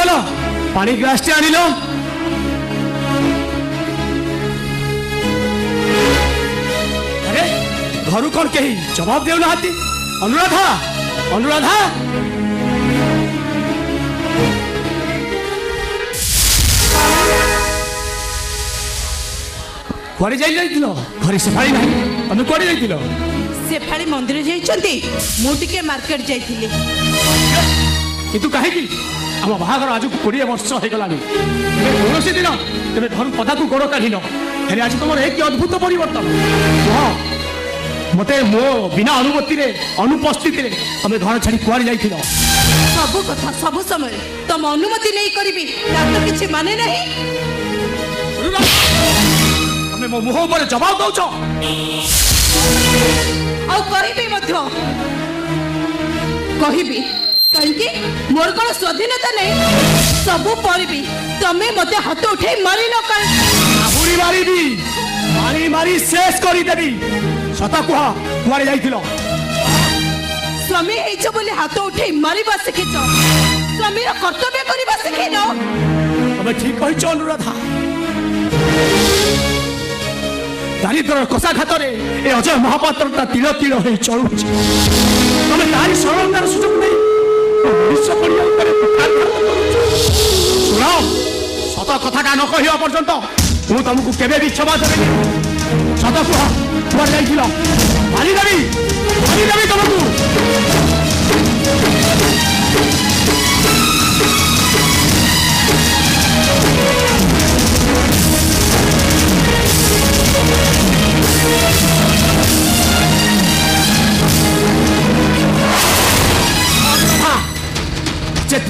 गल पानी ग्लास टे आनिल अरे घर कौन कहीं जवाब देना अनुराधा अनुराधा कुआड़े जाइल घरे सेफाड़ी ना तुम कुआड़े जाइल सेफाड़ी मंदिर जाइछंती मु टिके मार्केट जाइथिली किंतु कहीं आम बाहागर आज 20 वर्ष हो गलानी कौन दिन तेरे घर पदा को गोड़ काढ़ हेले आज तुम एक अद्भुत परिवर्तन मते मो बिना अनुमति रे अनुपस्थित रे तुम घर छाड़ी कुआड़े जाइल सब कथा सब समय तुम अनुमति नहीं करी तो किसी माने नहीं तुम मो मुह पर जवाब दौच कहिबी कहीं मोर कौन स्वाधीनता नहीं सब पढ़ी तमें मत हाथ उठे मारी न आहुरी मारी मारी मारी शेष करदेवी सत कह कुआड़े जाइल स्वामी बोली हाथ उठे मारिबा शिखिच स्वामी कर्तव्य करबा शिखिन तुम ठीक कह अनुराधा दारिद्र कषाघात ए अजय महापात्र तिल तिल हो चलु तुम तारी सरलतार सुजोग नहीं शुण सत कथा न कह पर्यंत मुझे तुमको केवे भी क्षमा देवी सत कह कुआड़े जाइल मारिदेवी तुमको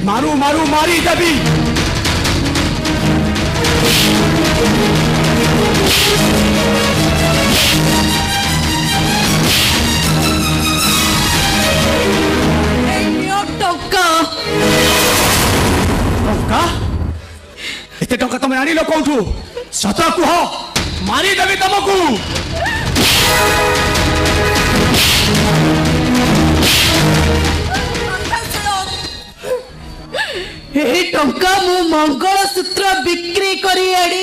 मारू मारू मारी देवी एते टंका तुम आनिल कौठू सत कह मारी देवी तुमको टंका मु मंगलसूत्र बिक्री करी आड़ी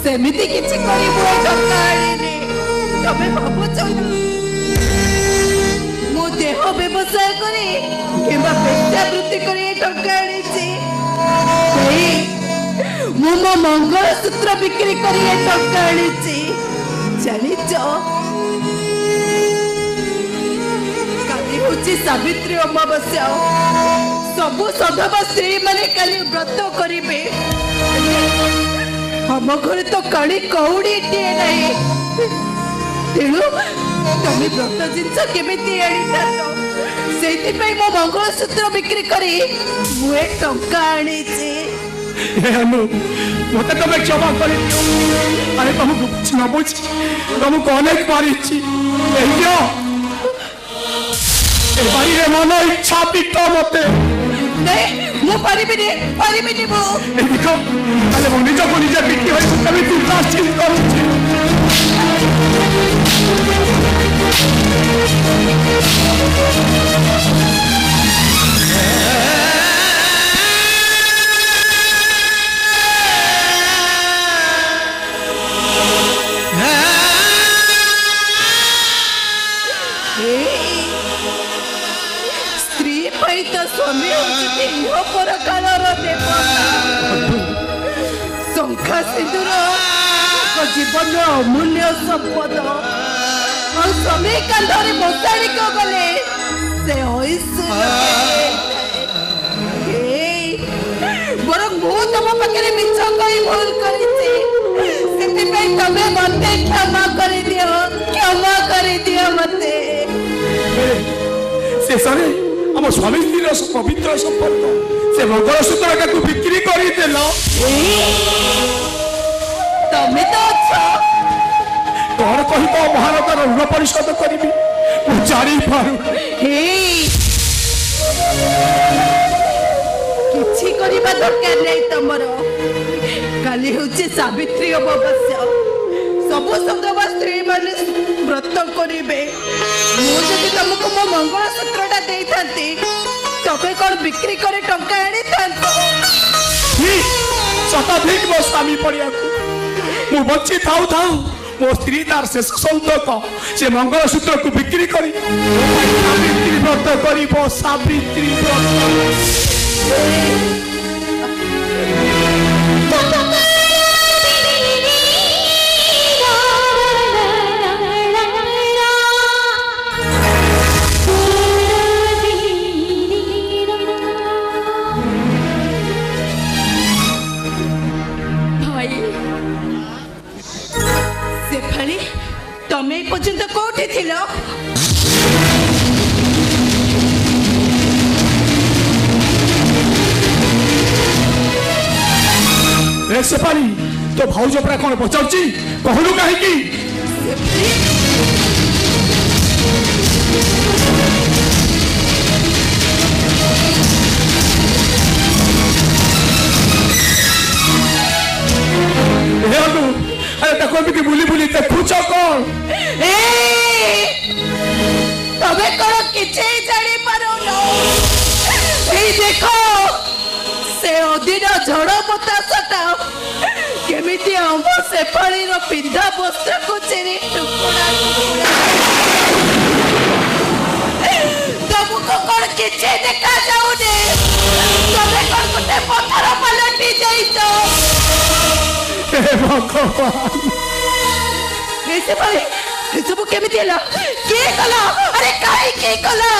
सेमिति किछि करिबो टंकाणी तमे भाबुछ मो देह व्यवसाय करी किबा पेशा वृत्ति करी टंकाणी मो मो मंगलसूत्र बिक्री करी टंकाणी जानिच काली होची सावित्री अमावस्या सबु सधवा स्त्री माने काली व्रत करिबे हम घर तो कणी कौड़ी टीए नहीं तेणु तुम व्रत जिनस केमिति आनी से मो मंगलसूत्र बिक्री करी मुए टंका आनी मत तुम क्षमा कर अरे तुमको कुछ न बुझ तुमको अनेक मारी मन इच्छा पीट मत नहीं मु परिबिनी मु देखो अरे मु निज को निजे पिटी होई तबे तू प्राश्चित करू स्वामी पर कालर शंखा सिंदूर जीवन अमूल्य संपद और स्वामी कांधरे बसाड़ी को गले से बर मु तुम पाखे मिछ कही भूल तमें मत क्षमा कर दियो मते शेषे आम स्वामी स्त्री पवित्र संपर्क से मंगलसूत्र का बिक्री करदेल तमे तो अच्छा कौन कही तो भारत ऋण परिशोध करी जानी पारू किछि करिबा दरकार नै तमर काली होचे सावित्री अमावस्या सब संगवा स्त्री माने व्रत करिबे मो जदि तुमको मो मंगलसूत्रटा देई थांती तबे कोन बिक्री करे टंका आनी थांतो शताधिक मो स्वामी पड़िया मु बच्ची थाऊ थाऊ मो स्त्री तार शेष संतक से मंगलसूत्र को बिक्री करी सावित्री व्रत कर सावित्री व्रत तमे पर्यंत कोठी थिलो सेपाली तो भाउज परा कौन पचाउची कहलु काहे की अरे तको भी बुली बुली देखुछ कौन तबे करो किछे जानी पारो नो ए देखो से ओदिन झड़ बतासटा केमिति हम से पानी रो पिंधा वस्त्र को चेरी टुकड़ा तुमको कौन किछे देखा जाऊ ने तबे कौन कुटे पत्थर पलटी जाइछो हे भगवान ऐसे भाई सब केमिति हला के कला अरे काई के कला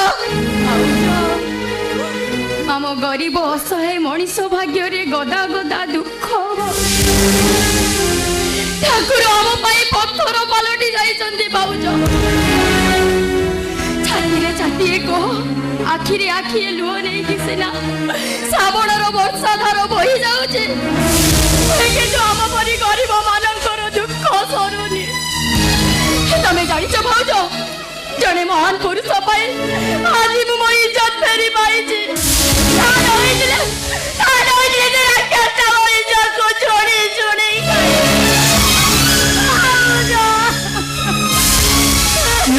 आम गरीब असहाय मनीष भाग्य रे गदा गदा दुख ठाकुर आम पाई पत्थर पलटि जाइछन्ति बाबूज छातीरे छातीए कह आखिरे आखिए लुह नहीं कि सेना श्रावणर वर्षा धार बही जाउछे जो आम परी गरीब मानकर दुख सरुनी तमे जानिछ भाउज जने महान पुरुष पाई आज मो इज्जत फेरी पाइछि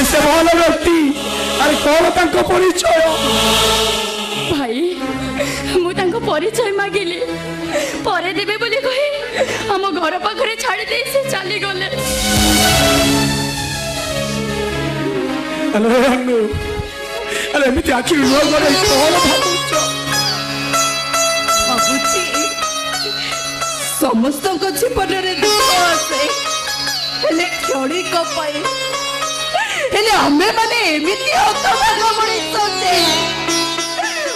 से भल व्यक्ति अरे कौन तांको परिचय भाई मु तांको परिचय मागिली परे देबे बोली कहि हम घर पाखरे छाड़ी दे से चली गले अरे एमती आखि लुह गले कौन भाबुछ भाबुची समस्त को जीवन रे दुख आसे हेले क्षणी को पाए हेले हमें माने एमिति हतभाग मଣିଷ जे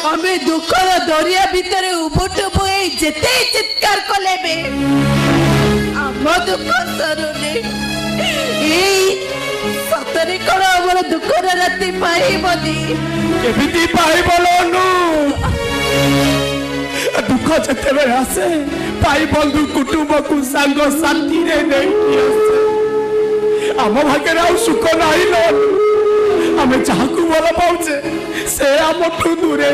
हमें दुखर दरिया भीतर उबुटुब ए जेते चित्कार कले बे हम दुख सरुने ए सतरे कोन हमर दुखर राति पाइबनी एमिति पाइबलनु दुख जते बेले आसे पाई बंधु कुटुंब को संग शांति रे नहीं आसे आम भाग्य आ सुख नहीं लो आम जहाँ को भल पाचे से आम दूरे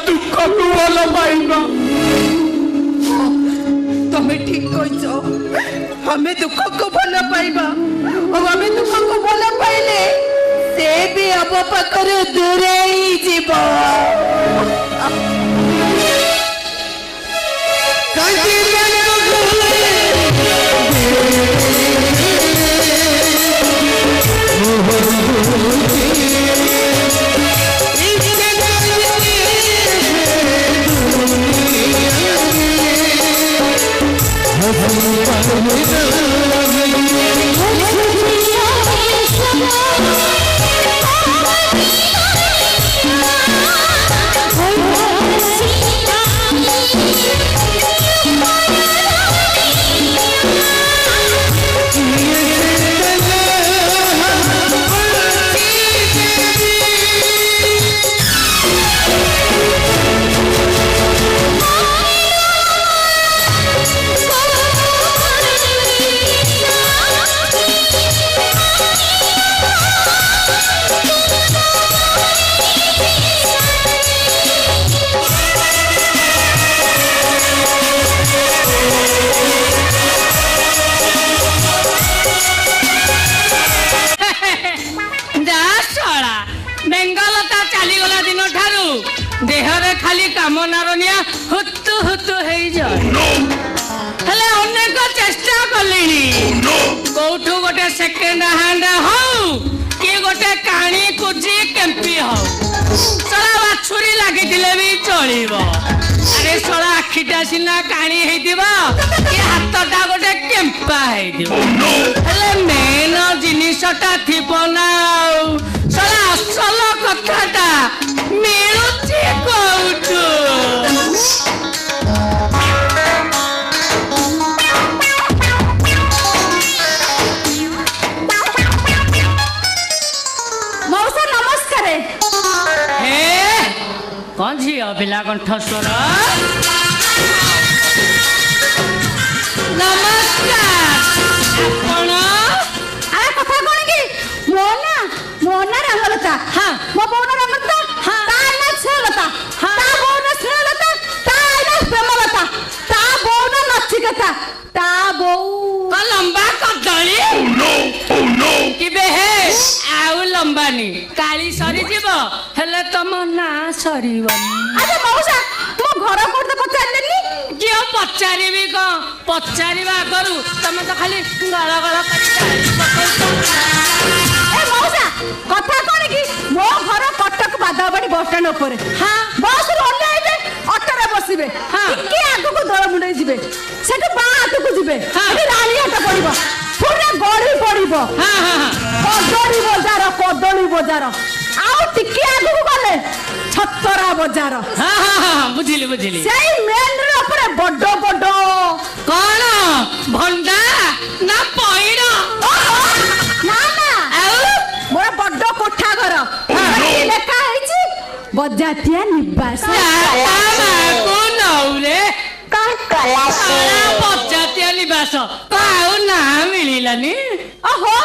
दुख को भल पाइबा तमे ठीक कहछो हमें दुख को भल पाइबा और हमें दुख को भल पाइले से भी अब पाखर दूरे ही जीव Oh, खाली कामनार निया हुतु हुतु हेई जाए हेले अनेक चेष्टा कलिनी कोठू गोटे सेकेंड हैंड हो कि गोटे काणी कुजी केम्पी हो सला बाछुरी लागिथिले भी चलिबो अरे सला आखिटा सिना काणी हेइदिबो कि हातटा गोटे केम्पा हेइदिबो हेले मेन जिनिसटा थिबो ना सला असल कथाटा मिलुची कोठू कौन झील पिला कंठस्वर नमस्कार कथा कौन कि मो ना रंगलता हाँ मो बो ना रंगलता हाँ ता ना छलता हाँ ता बो ना छलता ता ना प्रेमलता ता बो ना नचिकता ता बो तो लंबा कदली कि बेहे आउ लंबानी काली सरी जीव हेले तम ना सरीबनी अरे मौसा मो घर कोड पचारलेनी कियो पचारिबी को पचारिबा करू तमे तो खाली गळ गळ ए मौसा कथा कोन कि मो घर कटक बादाबाड़ी बस स्टैंड ऊपर हां बस रो ओल्लाइबे ऑटो रे बसिबे हाँ के आगु को दळ मुंडे जिबे सेटु बात को जिबे एटी रानी हाट पड़िबो पूरा गड़ी पड़िबो हां हां कदली बजार आउ टिके आगु को गले छतरा बजार हां हां बुझिली बुझिली सेई मेन रे ऊपर बड्डो बड्डो कोन भंडा ना पइडो ना ना आउ मोर बड्डो कोठा घर लेखा हैछि बजातिया निवास को नौरे बजातिया निवास काउ ना मिलिलानी ओहो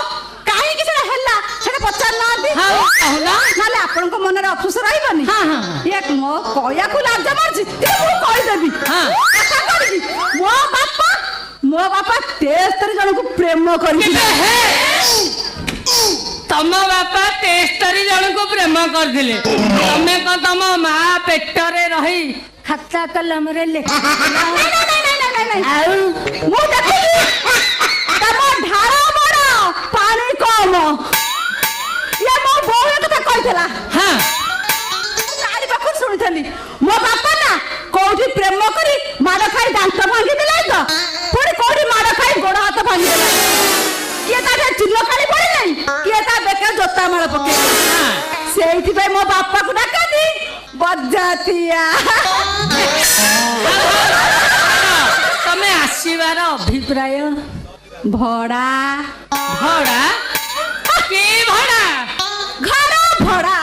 काहे कि सेटा हल्ला सेटा पचार ना दी हां कहला नाले आपन को मन रे अफसोस रहइबनी हां हां एक मो कया को लाज मारछि ते मु कहि देबी हां अच्छा करबी मो बापा 73 जन को प्रेम करछि तम बापा 73 जन को प्रेम कर दिले तमे को तम मां पेटरे रही खाता कलम रे ले नहीं आउ मु देखि तम ढारा बड़ पानी कम ये मो बोल कथा कहितला हां नारी बाखु सुनिथली मो बापा ना कोठी प्रेम करी मार खाई दांत भांगी देला तो पुणी कोठी मार खाई गोड़ हाथ भांगी देला किए ता चिल्लो खाली पड़े नहीं किए ता बेकर जोता मार पके हां सेठी पे मो बापा को डाका दी बजातिया तमे आसीबार अभिप्राय भड़ा भड़ा के भड़ा घर भड़ा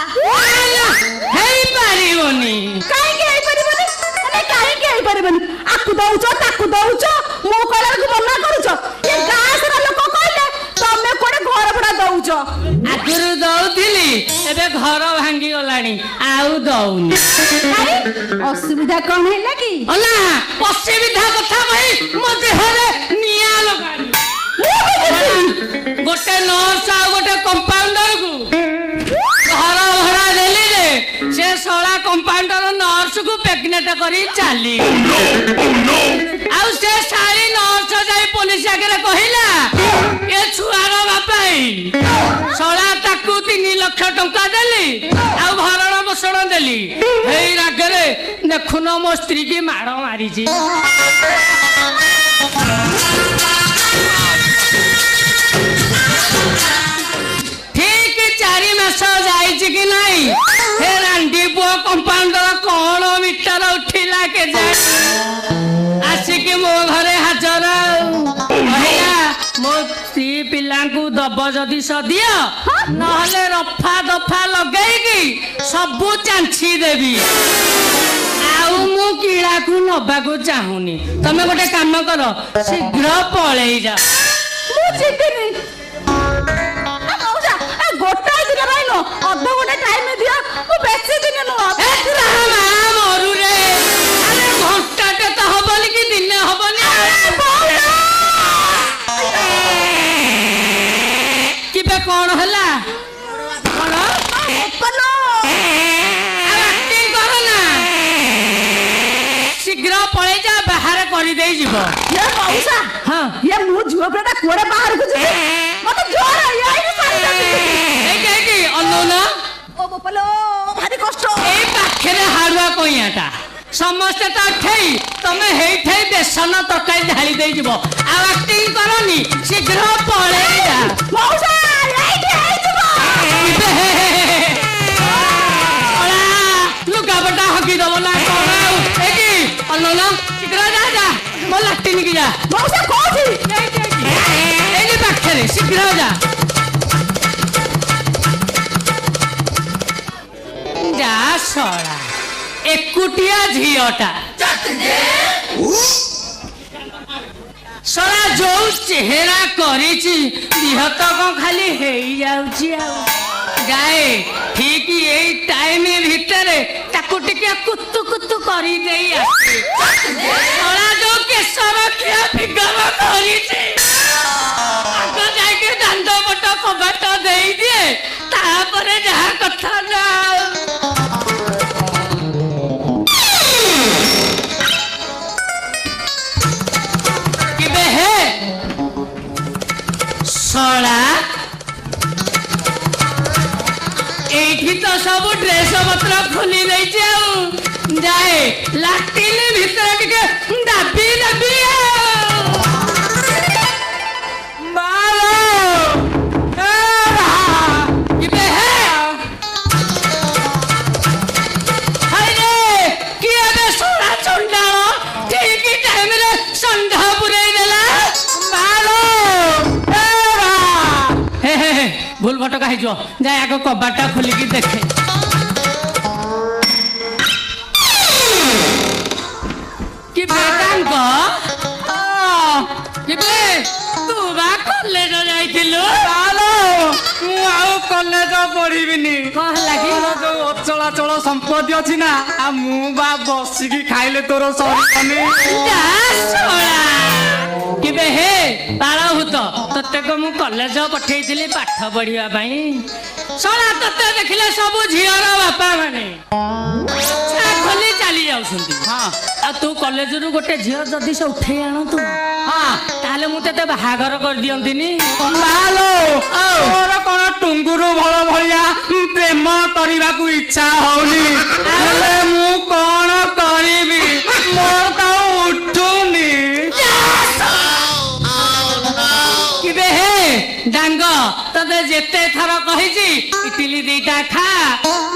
हेई पारिबोनी काहे के हेई परिबनी अरे काहे के हेई परिबनी आकु दउचो ताकु दउचो मो कलर को मना करूचो ये गास रा लोक कहले तमे कोडे घर भड़ा दउचो आगुरु दउथिली एबे घर भांगी गलानी आउ दउनी काहे असुविधा कोन हैला की अला असुविधा कथा भाई मो देहरे निया लगानी गोटे नर्स आ गोटे कंपाउंडर को घर भरा देली रे से सोला कंपाउंडर नर्स को प्रेग्नेंट करी चाली आउ से सारी नर्स जाई पुलिस आगे कहिला ए छुआर बापाई सोला ताकू 3 लाख टंका देली आ भरण पोषण देली हेई रागरे देखुन मो स्त्री की माड़ मारी ठीक 4 मास जाई कि नहीं हे रांडी पुओ कंपाउंडर कौन मीटर उठिला के जाए आसिक मो घरे हाजर कहला मो स्त्री पिला दब जदि सदिय नहले रफा दफा लगेगी सबू चांछी देवी आउ मु किड़ा को नबाकू चाहूनी तमे गोटे काम कर शीघ्र पळेई जा मु चितिनी मौजा गोटा दिन रहनो अध घंटा टाइम दिया मु बेसी दिन नु मरु रे अरे घंटाटे तो हबनी कि दिन हबनी किबे कौन हला कौन पलो एक्टिंग करो ना କରିଦେଇ ଯିବ। ये मौसा ହଁ ये मु झुआ पेटा कोड़े बाहर को जे मत जोर आई ଏଇଠି ଏଇଠି ଅନଉନ। ओ बोपलो भारी कष्ट ଏଇ ପାଖରେ ହାଡୁଆ କଇଁଆଟା ସମସ୍ତେ ତ ଠେଇ ତମେ ହେଇଠେଇ ବେସନ ତରକାରୀ ଢାଳି ଦେଇଯିବ। ଆଉ ଆକ୍ଟିଂ କରନି ଶୀଘ୍ର ପଳେଇ ଯା। मौसा एइठी आइजबो ଲୁଗାପଟା ହକି ଦବ ନା କଣ ଆଉ ଏଇଠି ଅନଉନ ଶୀଘ୍ର ଯା ଯା ମୋ ଲାଟିନ୍ କି ଯା। मौसा कोठी ଏଇଠି ପାଖରେ ଶୀଘ୍ର ଯା। ଯା ଶଳା ଏକୁଟିଆ ଝିଅଟା ଶଳା ଯୋଉ ଚେହେରା କରିଛି ଦିହ ତ କଣ ଖାଲି ହେଇଯାଉଛି ଆଉ। ଯାଏ ଠିକ ଏଇ ଟାଇମ ଭିତରେ ତାକୁ ଟିକେ କୁତୁ କୁତୁ କରିଦେଇ ଆସେ। ଶଳା ଯୋଉ କେଶର ଖିଆ ଫିଗର କରିଛି ଆଗ ଯାଇକି ଦାଣ୍ଡ ପଟ କବାଟ ଦେଇଦିଏ ତାପରେ ଯାହା କଥା ନା। କିବେ ହେ ଶଳା ଏଇଠି ତ ସବୁ ଡ୍ରେସ ପତ୍ର ଖୋଲି ଦେଇଛି ଆଉ ଯାଏ ଲାଟିନ ଭିତରେ ଟିକେ ଦାବି ଦାବି ভুল ভটকা হয়ে যাই আগ কবাটা খোলিকি দেখে। কি বেদাঙ্গ কিবে তু বা কলেজ যাইছিলু? ମୁଁ ଆଉ କଲେଜ ପଢିବିନି। କଣ ଲାଗି ଯୋଉ ଅଚଳାଚଳ ସମ୍ପତ୍ତି ଅଛି ନା ଆଉ ମୁଁ ବା ବସିକି ଖାଇଲେ ତୋର ସରିବନି। କିବେ ହେ ପାଳଭୂତ ତତେ ମୁଁ କଲେଜ ପଠେଇଥିଲି ପାଠ ପଢିବା ପାଇଁ। ଶଳା ତତେ ଦେଖିଲେ ସବୁ ଝିଅର ବାପା ମାନେ ଖୋଲି ଚାଲି ଯାଉଛନ୍ତି। ହଁ ଆଉ ତୁ କଲେଜରୁ ଗୋଟେ ଝିଅ ଯଦି ସେ ଉଠେଇ ଆଣନ୍ତୁ ହଁ ତାହେଲେ ମୁଁ ତତେ ବାହାଘର କରିଦିଅନ୍ତିନି। ତୋର କଣ ଟୁଙ୍ଗୁରୁ ଭଳ ଭଳିଆ ପ୍ରେମ କରିବାକୁ ଇଚ୍ଛା ହଉନି। ହେଲେ ମୁଁ କଣ କରିବି ମୋର ତ ଉଠୁନି। କିବେ ହେ ଡାଙ୍ଗ ତତେ ଯେତେ ଥର କହିଛି ଇଟିଲି ଦିଟା ଖା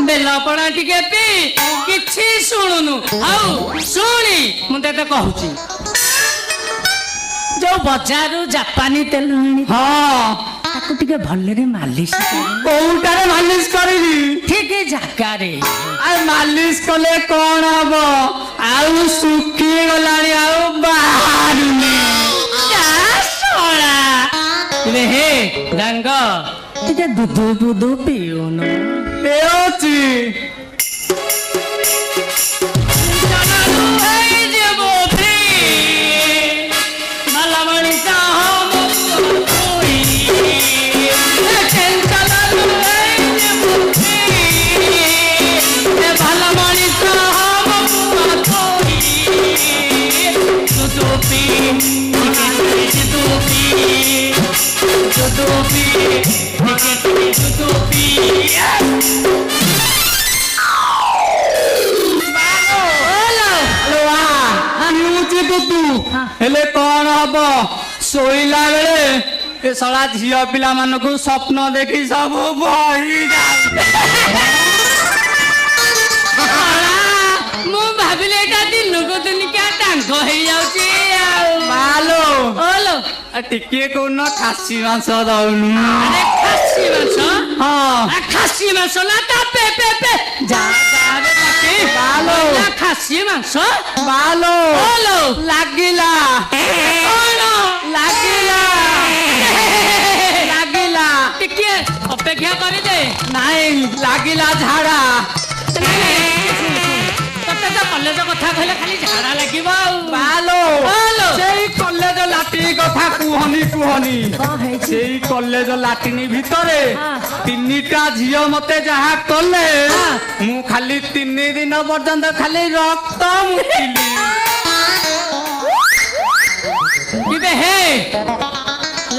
ବେଲପଣା ଟିକେ ପି କିଛି ଶୁଣୁନୁ। ହଉ ଶୁଣି ମୁଁ ତତେ କହୁଛି ଯୋଉ ବଜାରରୁ ଜାପାନୀ ତେଲ ଆଣି ହଁ ତାକୁ ଟିକେ ଭଲରେ ମାଲିସ କୋଉଟାରେ ମାଲିସ କରିବି? ଠିକ ଜାଗାରେ। ଆଉ ମାଲିସ କଲେ କଣ ହବ? ଆଉ ଶୁଖି ଗଲାଣି ଆଉ ବାହାରୁନି। ହେ ଡାଙ୍ଗ ଟିକେ ଦୁଧୁ ବୁଧୁ ପିଉନୁ। ପିଉଛି ହେଲେ କଣ ହବ? ଶୋଇଲା ବେଳେ ଏ ଶଳା ଝିଅ ପିଲା ମାନଙ୍କୁ ସ୍ୱପ୍ନ ଦେଖି ସବୁ ବହି ମୁଁ ଭାବିଲି ଏଇଟା ଦିନକୁ ଦିନିକା ଡାଙ୍ଗ ହେଇଯାଉଛି ଆଉ। ମାଲୋ ଓଲୋ ଟିକେ କୋଉନ ଖାସି ମାଂସ ଦଉନୁ। ଆରେ ଖାସି ମାଂସ? ହଁ ଖାସି ମାଂସ ନା ତା ପେ ପେ ପେ ଯା ଯାରେ ତାକେ ମାଲୋ ଖାସି ମାଂସ ମାଲୋ ଓଲୋ ଲାଗିଲା କଣ ଲାଗିଲା ଲାଗିଲା ଟିକେ ଅପେକ୍ଷା କରିଦେ। ନାଇଁ ଲାଗିଲା ଝାଡା। ତତେ ତ କଲେଜ କଥା କହିଲେ ଖାଲି ଝାଡା ଲାଗିବ ଆଉ। ମାଲୋ ସେଇ କଲେଜ ଲାଟିନ କଥା କୁହନି କୁହନି। ସେଇ କଲେଜ ଲାଟିନ ଭିତରେ ତିନିଟା ଝିଅ ମତେ ଯାହା କଲେ ମୁଁ ଖାଲି 3 ଦିନ ପର୍ଯ୍ୟନ୍ତ ଖାଲି ରକ୍ତ ମୁତିଲି। ଏବେ ହେ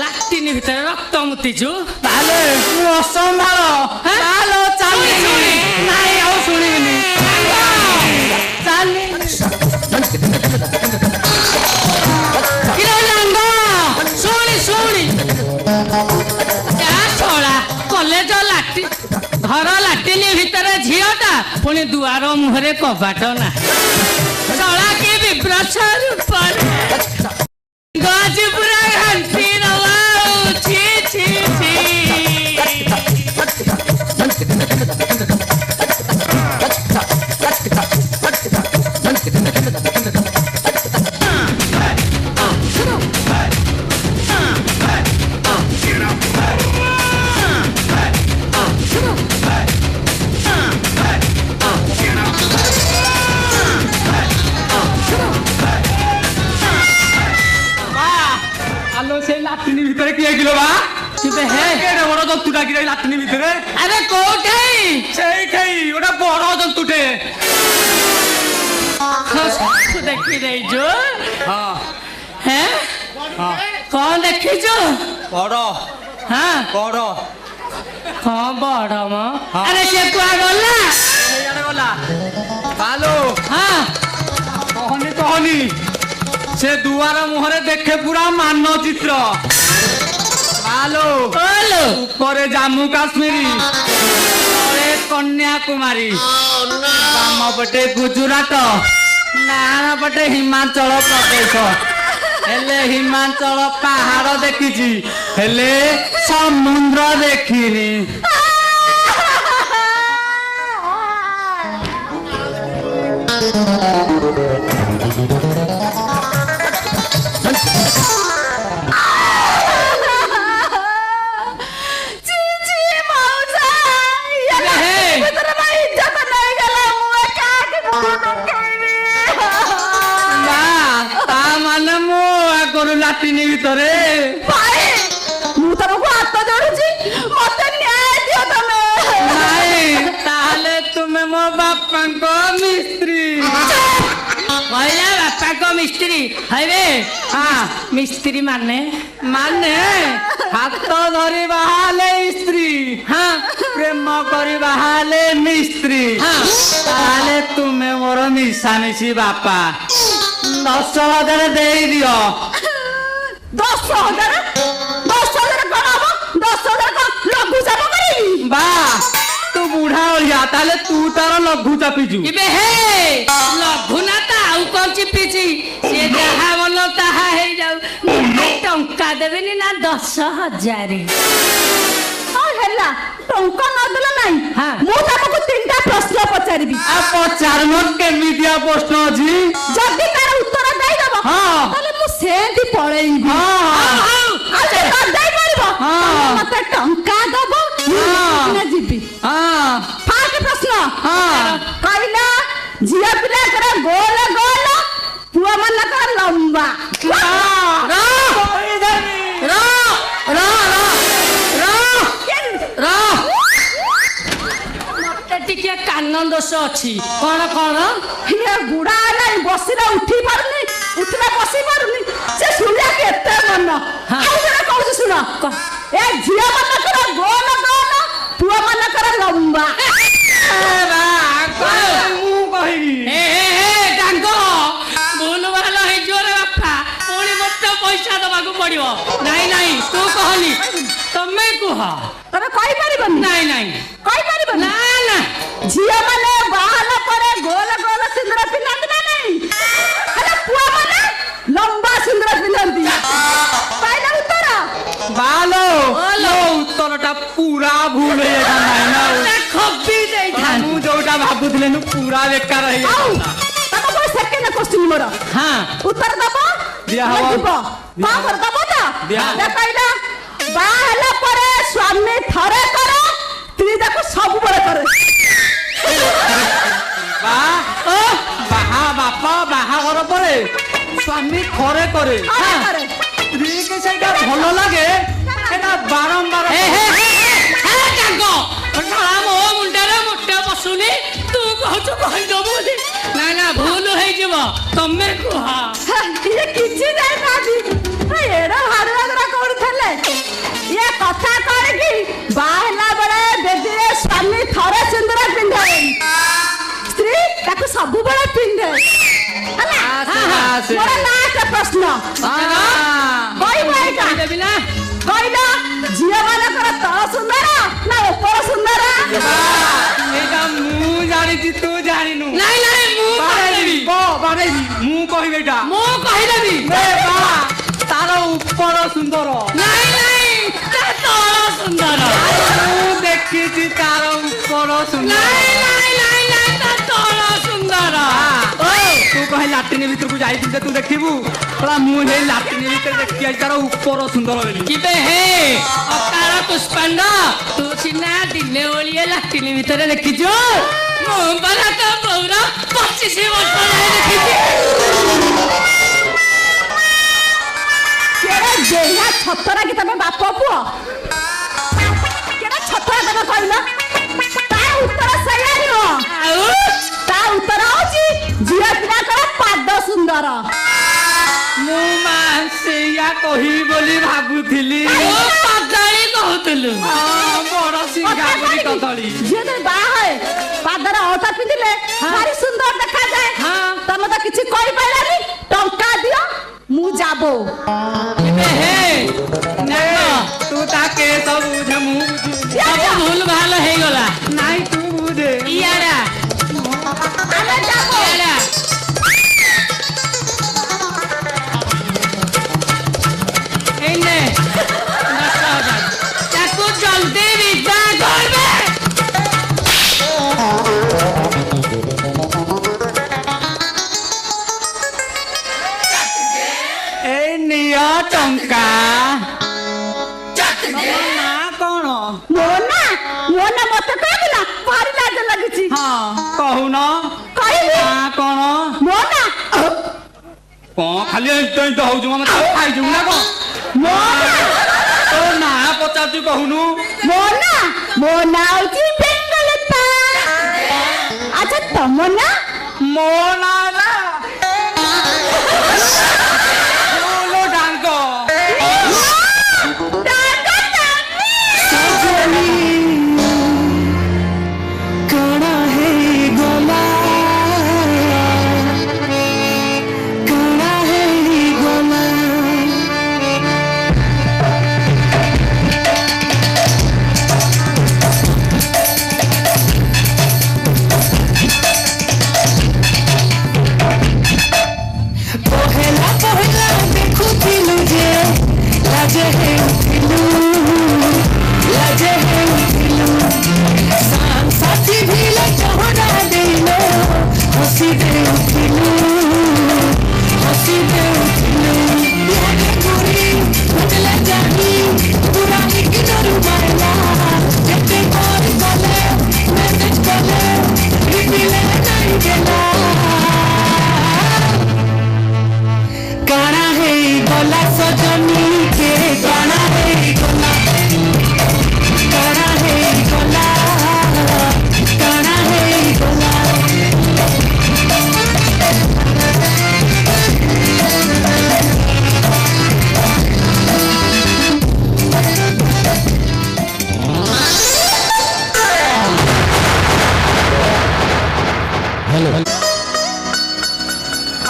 ଲାଟିନ ଭିତରେ ରକ୍ତ ମୁତିଛୁ ତାହେଲେ ମୁଁ ଅସମ୍ଭାଳ ତାହେଲେ ଚାଲି ନାଇଁ ଆଉ ଶୁଣିବିନି ଚାଲି ଶୁଣି ଶୁଣି ଶଳା କଲେଜ ଲାଟି ଘର ଲାଟିନ ଭିତରେ ଝିଅଟା ପୁଣି ଦୁଆର ମୁହଁରେ କବାଟ ନା ଶଳା କି ବିବ୍ରତ ରୂପରେ ଗଜି ପୁରା ଘାଣ୍ଟି ନବା ଛି ଛି ଛି ଲାଟିନି ଭିତରେ କିଏ କିଲୋ ବା କେଡେ ବଡ ଜନ୍ତୁଟା କିରେ ଲାଟିନି ଭିତରେ ଆରେ କୋଉଠି ସେଇଠି ଗୋଟେ ବଡ ଜନ୍ତୁଟେ ଦେଖି ଦେଇଛୁ ହଁ ହେଁ କଣ ଦେଖିଛୁ ବଡ ହଁ ବଡ କଣ ବଡ ମ ହଁ। ଆରେ ସେ କୁଆ ଗଲା ସେଇଆଡେ ଗଲା ହାଲୋ ହଁ କହନି କହନି ସେ ଦୁଆର ମୁହଁରେ ଦେଖେ ପୁରା ମାନଚିତ୍ର ହାଲୋ ଓଲୋ ଉପରେ ଜାମ୍ମୁ କାଶ୍ମୀର ତଳେ କନ୍ୟାକୁମାରୀ ବାମ ପଟେ ଗୁଜୁରାଟ ଡାହାଣ ପଟେ ହିମାଚଳ ପ୍ରଦେଶ ହେଲେ ହିମାଚଳ ପାହାଡ ଦେଖିଛି ହେଲେ ସମୁଦ୍ର ଦେଖିନି ଲାଟିନି ଭିତରେ ମୁଁ ତମକୁ ହାତ ଯୋଡୁଛି ମତେ ନ୍ୟାୟ ଦିଅ ତମେ ନାଇଁ ତାହେଲେ ତୁମେ ମୋ ବାପାଙ୍କ ମିସ୍ତ୍ରୀ କହିଲା ବାପାଙ୍କ ମିସ୍ତ୍ରୀ ହଇବେ ହଁ ମିସ୍ତ୍ରୀ ମାନେ ମାନେ ହାତ ଧରି ବାହାଲେ ସ୍ତ୍ରୀ ହଁ ପ୍ରେମ କରି ବାହାଲେ ମିସ୍ତ୍ରୀ ହଁ। ତାହେଲେ ତୁମେ ମୋର ମିଶାମିଶି ବାପା 10,000 ଦେଇଦିଅ 10,000 କଣ ହବ 10,000 କଣ ଲଘୁଚାପ କରିବି ବା ତୁ ବୁଢା ଅଳିଆ ତାହେଲେ ତୁ ତାର ଲଘୁ ଚାପିଛୁ ଏବେ ହେ ଲଘୁନାଥ ଆଉ କଣ ଚିପିଛି ସେ ଯାହା ଭଲ ତାହା ହେଇଯାଉ ଟଙ୍କା ଦେବେନି ନା 10,000 ହଁ ହେଲା ଟଙ୍କା ନଦେଲେ ନାହିଁ ହଁ। ମୁଁ ତମକୁ 3ଟା ପ୍ରଶ୍ନ ପଚାରିବି ଆଉ ପଚାରୁନ କେମିତିଆ ପ୍ରଶ୍ନ ଅଛି ଯଦି ତାର ଉତ୍ତର ଦେଇଦବ ହଁ। ତାହେଲେ ମୁଁ ସେମିତି ପଳେଇବି ହଁ ଆଉ ଯଦି ନ ଦେଇପାରିବ ହଁ। ତାହେଲେ ମତେ ଟଙ୍କା ଦବ ମୁଁ ଯିବି ହଁ ଫାଷ୍ଟ ପ୍ରଶ୍ନ ହଁ କହିଲ ଝିଅ ପିଲାଙ୍କର ଗୋଲ ଗୋଲ ପୁଅ ମାନଙ୍କର ଲମ୍ବା ମତେ ଟିକେ କାନ ଦୋଷ ଅଛି କଣ କଣ ଇଏ ବୁଢା ହେଲାଣି ବସିଲେ ଉଠି ପାରୁନି ଉଠିଲେ ବସି ପାରୁନି ସେ ଶୁଣିବାକୁ ଏତେ ମନ ଆଉ ଜଣେ କହୁଛି ଶୁଣ ଏ ଝିଅ ମାନଙ୍କର ଗୋଲ ଗୋଲ ପୁଅ ମାନଙ୍କର ଲମ୍ବା ମୁଁ କହିବି ତାଙ୍କ ଭୁଲ ଭଲ ହେଇଯିବ ରେ ବାପା ପୁଣି ମତେ ପଇସା ଦବାକୁ ପଡିବ ନାଇଁ ନାଇଁ ତୁ କହନି ତମେ କୁହ ତମେ କହିପାରିବନି ନାଇଁ ନାଇଁ କହିପାରିବନି ନା ନା ଝିଅ ମାନେ ବାହାହେଲା ପରେ ଗୋଲ ଗୋଲ ସିନ୍ଦୁର ପିନ୍ଧନ୍ତି ନା ନାଇଁ ହେଲେ ପୁଅ ମାନେ ଲମ୍ବା ସିନ୍ଦୁର ପିନ୍ଧନ୍ତି ପାଇଲା ଉତ୍ତର ବାଲୋ ଓଲୋ। ଉତ୍ତରଟା ପୁରା ଭୁଲ ହେଇଯାଇଥାନ୍ତା ଖବି ଦେଇଥାନ୍ତି ମୁଁ ଯୋଉଟା ଭାବୁଥିଲି ପୁରା ବେକାର ଆଉ ହେଇଯାଇଥାନ୍ତା ତମକୁ ସେକେଣ୍ଡ କ୍ୱେଶ୍ଚିନ୍ ମୋର ହଁ ଉତ୍ତର ଦବ ଦିଆହବ। ଯିବ କଣ କରି ଦବ ତ ଦିଆହବ। କହିଲା ବାହା ହେଲା ପରେ ସ୍ୱାମୀ ଥରେ କରେ ସ୍ତ୍ରୀ ତାକୁ ସବୁବେଳେ କରେ ବାପା ବାହାଘର ପରେ ସ୍ୱାମୀ ଥରେ କରେ ଥରେ କରେ ସ୍ତ୍ରୀ କି ସେଇଟା ଭଲ ଲାଗେ ସେଟା ବାରମ୍ବାର ମୋ ମୁଣ୍ଡରେ ମୋଟେ ବସୁନି ତୁ କହୁଛୁ କହିଦବୁ ବୋଲି ନାଇଁ ନା ଭୁଲ ହେଇଯିବ ତମେ କୁହ ଇଏ କିଛି ଜାଣିନାହାନ୍ତି ପିନ୍ଧେ ହେଲା ମୋର ଲାଷ୍ଟ ପ୍ରଶ୍ନ କହିବ ଏଇଟା କହିଲ ଝିଅ ମାନଙ୍କର ତଳ ସୁନ୍ଦର ନା ଉପର ସୁନ୍ଦର? ଏଇଟା ମୁଁ ଜାଣିଛି ତୁ ଜାଣିନୁ। ନାଇଁ ନାଇଁ ମୁଁ କହିଦେବି ମୁଁ କହିବି ଏଇଟା ମୁଁ କହିଦେବି ତାର ଉପର ସୁନ୍ଦର। ନାଇଁ ନାଇଁ ତା ତଳ ସୁନ୍ଦର। ମୁଁ ଦେଖିଛି ତାର ଉପର ସୁନ୍ଦର। ନାଇଁ ନାଇଁ ନାଇଁ ନାଇଁ ତା ତଳ ସୁନ୍ଦର। ତୁ କହେ ଲାଟ୍ରିନ୍ ଭିତରକୁ ଯାଇଥିଲୁ ଯେ ତୁ ଦେଖିବୁ ମୁଁ ହେଇ ଲାଟ୍ରିନ୍ ଭିତରେ ଦେଖି ଆସି ତାର ଉପର ସୁନ୍ଦର ବୋଲି। କିବେ ହେ ଅକାଳ ପୁଷ୍ପାଣ୍ଡ ତୁ ସିନା ଦିନେ ଓଳିଏ ଲାଟିନି ଭିତରେ ଦେଖିଛୁ ମୁଁ ପରା ତ ପୌର 25 ବର୍ଷ ଯାଏ ଦେଖିଛି। କେଡେ ଜେହା ଛତରା କି ତମେ ବାପ ପୁଅ କେଡେ ଛତରା ତମେ କହିଲ ତା ଉତ୍ତର ସେଇଆ ନୁହଁ ଆଉ ତା ଉତ୍ତର ହଉଛି ଝିଅ ପିଲାଙ୍କର ପାଦ ସୁନ୍ଦର। ମୁଁ ମା ସେଇଆ କହିବି ବୋଲି ଭାବୁଥିଲି। ଓ ପାଦାଳି କହୁଥିଲୁ ବଡ ସିଂହା ବୋଲି କଦଳୀ। ଝିଅ ଯଦି ବାହା ହଏ ପାଦରେ ଅଳତା ପିନ୍ଧିଲେ ଭାରି ସୁନ୍ଦର ଦେଖାଯାଏ। ତମେ ତ କିଛି କହିପାରିଲାନି ଟଙ୍କା ଦିଅ ମୁଁ ଯାବো। ତୁ ତା କେସ ବୁଝେ ମୁଁ ବୁଝେ ସବୁ ଭୁଲ ଭାଲ ହେଇଗଲା। ନାଇଁ ତୁ ବୁଝେ ଇଆଡା ଆମେ ଯାବো ଇଆଡା ଏଇନେ 10,000 ତାକୁ ଜଲ୍ଦି ବିଦା କରବେ। ଏଇ ନିଅ ଟଙ୍କା। ନା କଣ? ମୋ ନା ମତେ କହିବି ନା ଭାରି ଲାଜ ଲାଗୁଛି। ହଁ କହୁନ କହିବି ନା କଣ? ମୋ ନା କଣ ଖାଲି ଏମିତି ହଉଛୁ ଆମେ ଖାଇଛୁ ନା କଣ? ମୋ ନା ତୋ ନା ପଚାରୁଛୁ କହୁନୁ। ମୋ ନା ହଉଛି ବେଙ୍ଗଲତା। ଆଚ୍ଛା ତମ ନା? ମୋ ନା ନା ଲୋ ଡାଙ୍ଗ।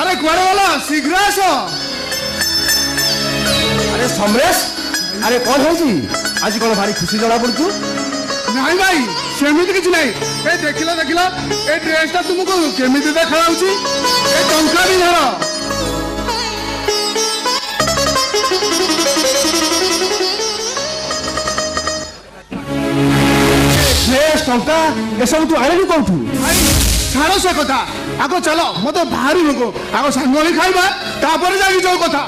अरे कुआड़े वाला शीघ्र आस। अरे समरेश अरे कौन है जी आज कौन भारी खुशी जना पड़ू? नहीं भाई सेमिति किछि नहीं। ए देखिला देखिला ए ड्रेसटा तुमको केमिति देखा जाउची? ए टंका भी धर। ड्रेस टंका ए सब तू आने कोठू? छाड़ से कथा आगो चलो मत बाहरी लोक आगो सांग ही खाइबा तापर जाई जो कथा।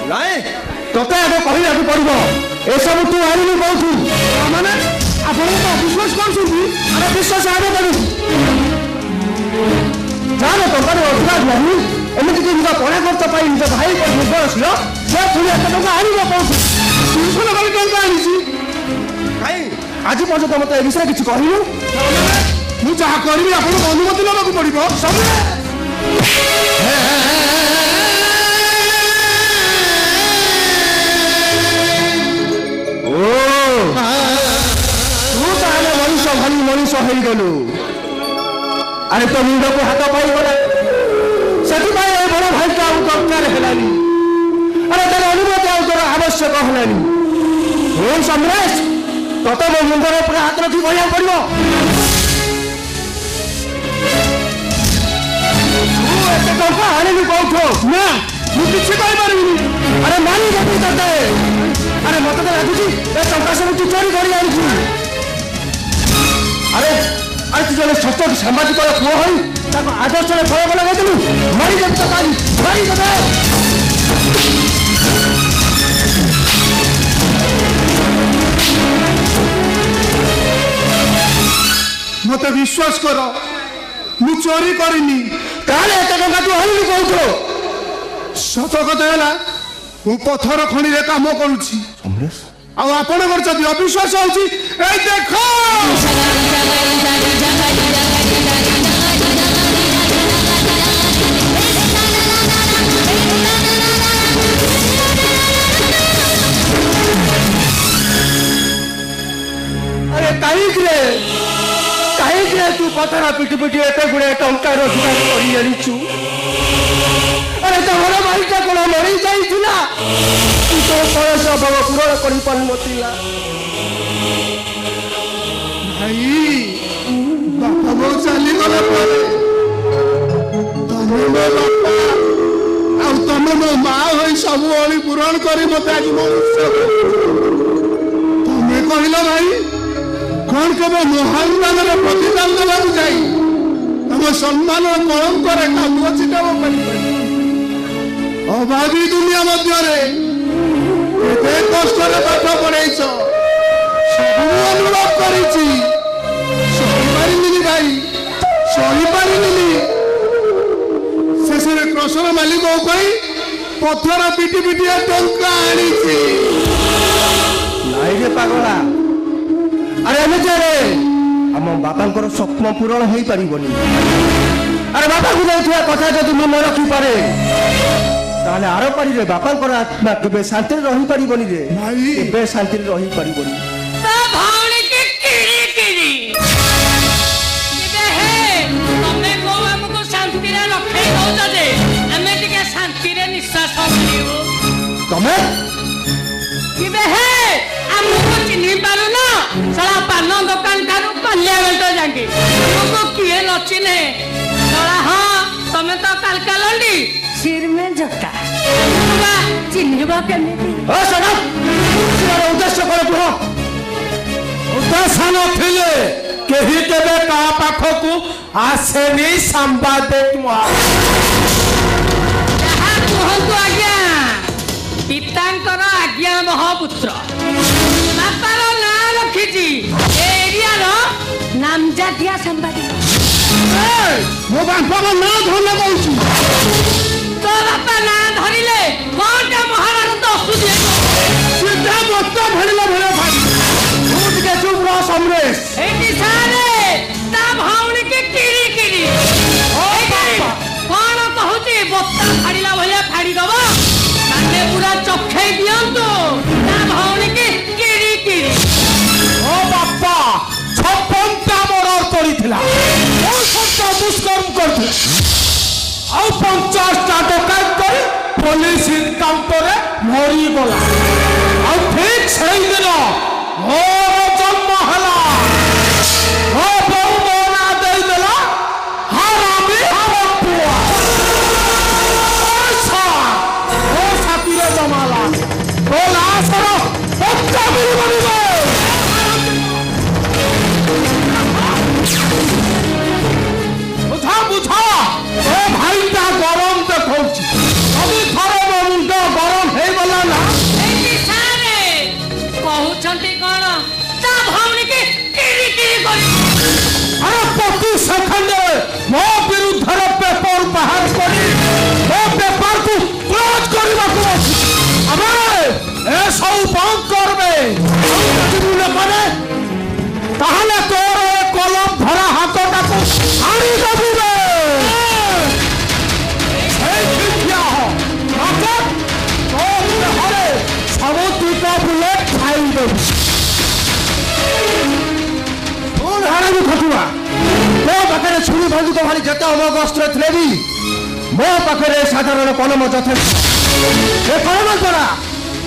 ନାଇଁ ତତେ ଏବେ କହିବାକୁ ପଡିବ ଏସବୁ ତୁ ଆଣିନି କୋଉଠୁ? ମାନେ ଆପଣ ତ ଅବିଶ୍ୱାସ କରୁଛନ୍ତି? ଆରେ ବିଶ୍ୱାସ ଆଗ କରୁ ଯାହାର ଟଙ୍କାରେ ଅଧିକା ଦିଆନି ଏମିତି କି ନିଜ ପଣା ଖର୍ଚ୍ଚ ପାଇଁ ନିଜ ଭାଇ ନିର୍ଭରଶୀଳ ସେ ପୁଣି ଏତେ ଟଙ୍କା ଆଣିବ କୋଉଠୁ? 300 ଟଙ୍କା ଆଣିଛି। କାଇଁ ଆଜି ପର୍ଯ୍ୟନ୍ତ ମତେ ଏ ବିଷୟରେ କିଛି କହିନୁ? ମୁଁ ଯାହା କରିବି ଆପଣଙ୍କୁ ଅନୁମତି ନେବାକୁ ପଡିବ। ସବୁ गलु अरे तो मुंड को हाथ पाई गला से बड़ भाई को आउ दरकार हेलानी अरे तार अनुमति आउ तोर आवश्यक हेलानी हे समरेश तत मो मुंडर ऊपर हाथ रखी कहया पड़ो तू एते टंका आनिबी कौठो ना मु किछि कहि पारिबिनी अरे मानी देबी तते अरे मत तो लागुची ए टंका सब तू चोरी करी आनिछु अरे अरे तू जने सत्य सामाजिक पुओ हई ताको आदर्श रे प्रयोग लगाई देलु मारी देबी तो काली मारी देबे मत विश्वास कर मु चोरी करिनी ताले एते टंका तू हई कौठो सत कथा है मु पथर खणी रे काम करूची समरेश आ आपण करछती अविश्वास होची ए देखो अरे काई रे तू पथर पिटी पिटी एते गुडे टंका रोजगार करी जानिछु अरे तोर भाईटा कोन मरी जाइथिला तू तो बयस भव पूर्ण करि पार नथिला भाई बापा बो चली गला पर तमे मो बापा आ तमे मो मां होई सब ओली पूरण करी मते आज मो तमे कहिला भाई कौन कबे महान रे प्रतिदान देबा जाई तम सम्मान कलंक रे काबू चिताव करी अभावी दुनिया मध्य रे एते कष्ट रे पाठ पढ़ाइछ सब अनुरोध करिछि सही पारिनी भाई सही पारिनी शेषे क्रसर मालिक कही पथर पिटी पिटी टंका आनिछि नाई रे पागला अरे एमती रे आम बापांकर स्वप्न पूरण हो पारिबनी अरे बापा को जाइथिया कथा जदि मु न रखी पारे ताले आरो पारी रे बापांकर आत्मा केबे शांति रही पारिबनी रे भाई केबे शांति रही पारिबनी ता भावनी के किरी किरी केबे हे तमे को हमको शांति रे रखे दो जे हमें टिके शांति रे निश्वास लियो तमे केबे हे हमको चिन्हि पारु ना साला पान दुकान ठारू पल्लिया बेल्ट जाके हमको किए न चिन्हे साला हां तमे तो कालकालंडी सिर में झटका बा चिन्हबा केमिति ओ सनम तुमर उद्देश्य कर तू उद्देश्य नथिले केही केबे का पाखकु आसेनी संवादिक मुआ जहा कुहंतु आज्ञा पितांकर आज्ञा महापुत्र बापार ना रखिछि एरिया रो नामजातिया संवादिक मो बापा ना धन कहूची तो बापा ना धरिले कोनटा महाभारत असुदी सीधा बत्ता भरिला भरे भाई तू टिके चुप रह समरेश एटी सारे ता भावनी के किरी किरी ओ बापा कोन कहूची बत्ता फाड़िला भलिया फाड़ी दबो काने पूरा चखै दियंतो ता भावनी के किरी किरी ओ बापा 56टा मर्डर करिथिला ओ 7टा दुष्कर्म करथिला ଆଉ 50ଟା ଡକାୟତ କରି ପୋଲିସ ଇନକାଉଣ୍ଟରରେ ମରି ଗଲା ଆଉ ଠିକ ସେଇଦିନ ମୋର ଜନ୍ମ ହେଲା ମୋ ବୋଉ ମୋ ନାଁ ଦେଇଦେଲା ହାରାମି ହାରାମ ପୁଅ ମୋ ସାଥିରେ ଜମାଲା ତୋ ଲାଶର ପକ୍କା ମିଳିବନି ବୁଝା ବୁଝା ଓ ଭାଇଟା ଗରମ ଦେଖଉଛି ଯଦି ଥରେ ମୋ ମୁଣ୍ଡ ଗରମ ହେଇଗଲା ନା ଏଟି ସାରେ କହୁଛନ୍ତି କଣ ତା ଭାଉଣୀ କି କିରି କିରି କରି ଆରେ ପ୍ରତି ସେକେଣ୍ଡରେ ମୋ ବିରୁଦ୍ଧରେ ପେପର ବାହାର କରି ମୋ ପେପରକୁ କ୍ଲୋଜ କରିବାକୁ ଅଛି ଆମେ ଏସବୁ ବନ୍ଦ କରିବେ ଆଉ ଯଦି ମୁଁ ଲୋକରେ ତାହେଲେ ତୋର ଏ କଲମ ଧରା ହାତଟାକୁ ଆଣିଦେବୁ ରେ ସବୁ ଦୁଇଟା ବୁଲେଟ ଖାଇଦେବୁ। ପଛୁଆ ମୋ ପାଖରେ ଛୁରୀ ବନ୍ଧୁକ ଭଳି ଯେତେ ଅମୋଘ ଅସ୍ତ୍ର ଥିଲେ ବି ମୋ ପାଖରେ ସାଧାରଣ କଲମ ଯଥେଷ୍ଟ। ଏ କଲମ ଦ୍ୱାରା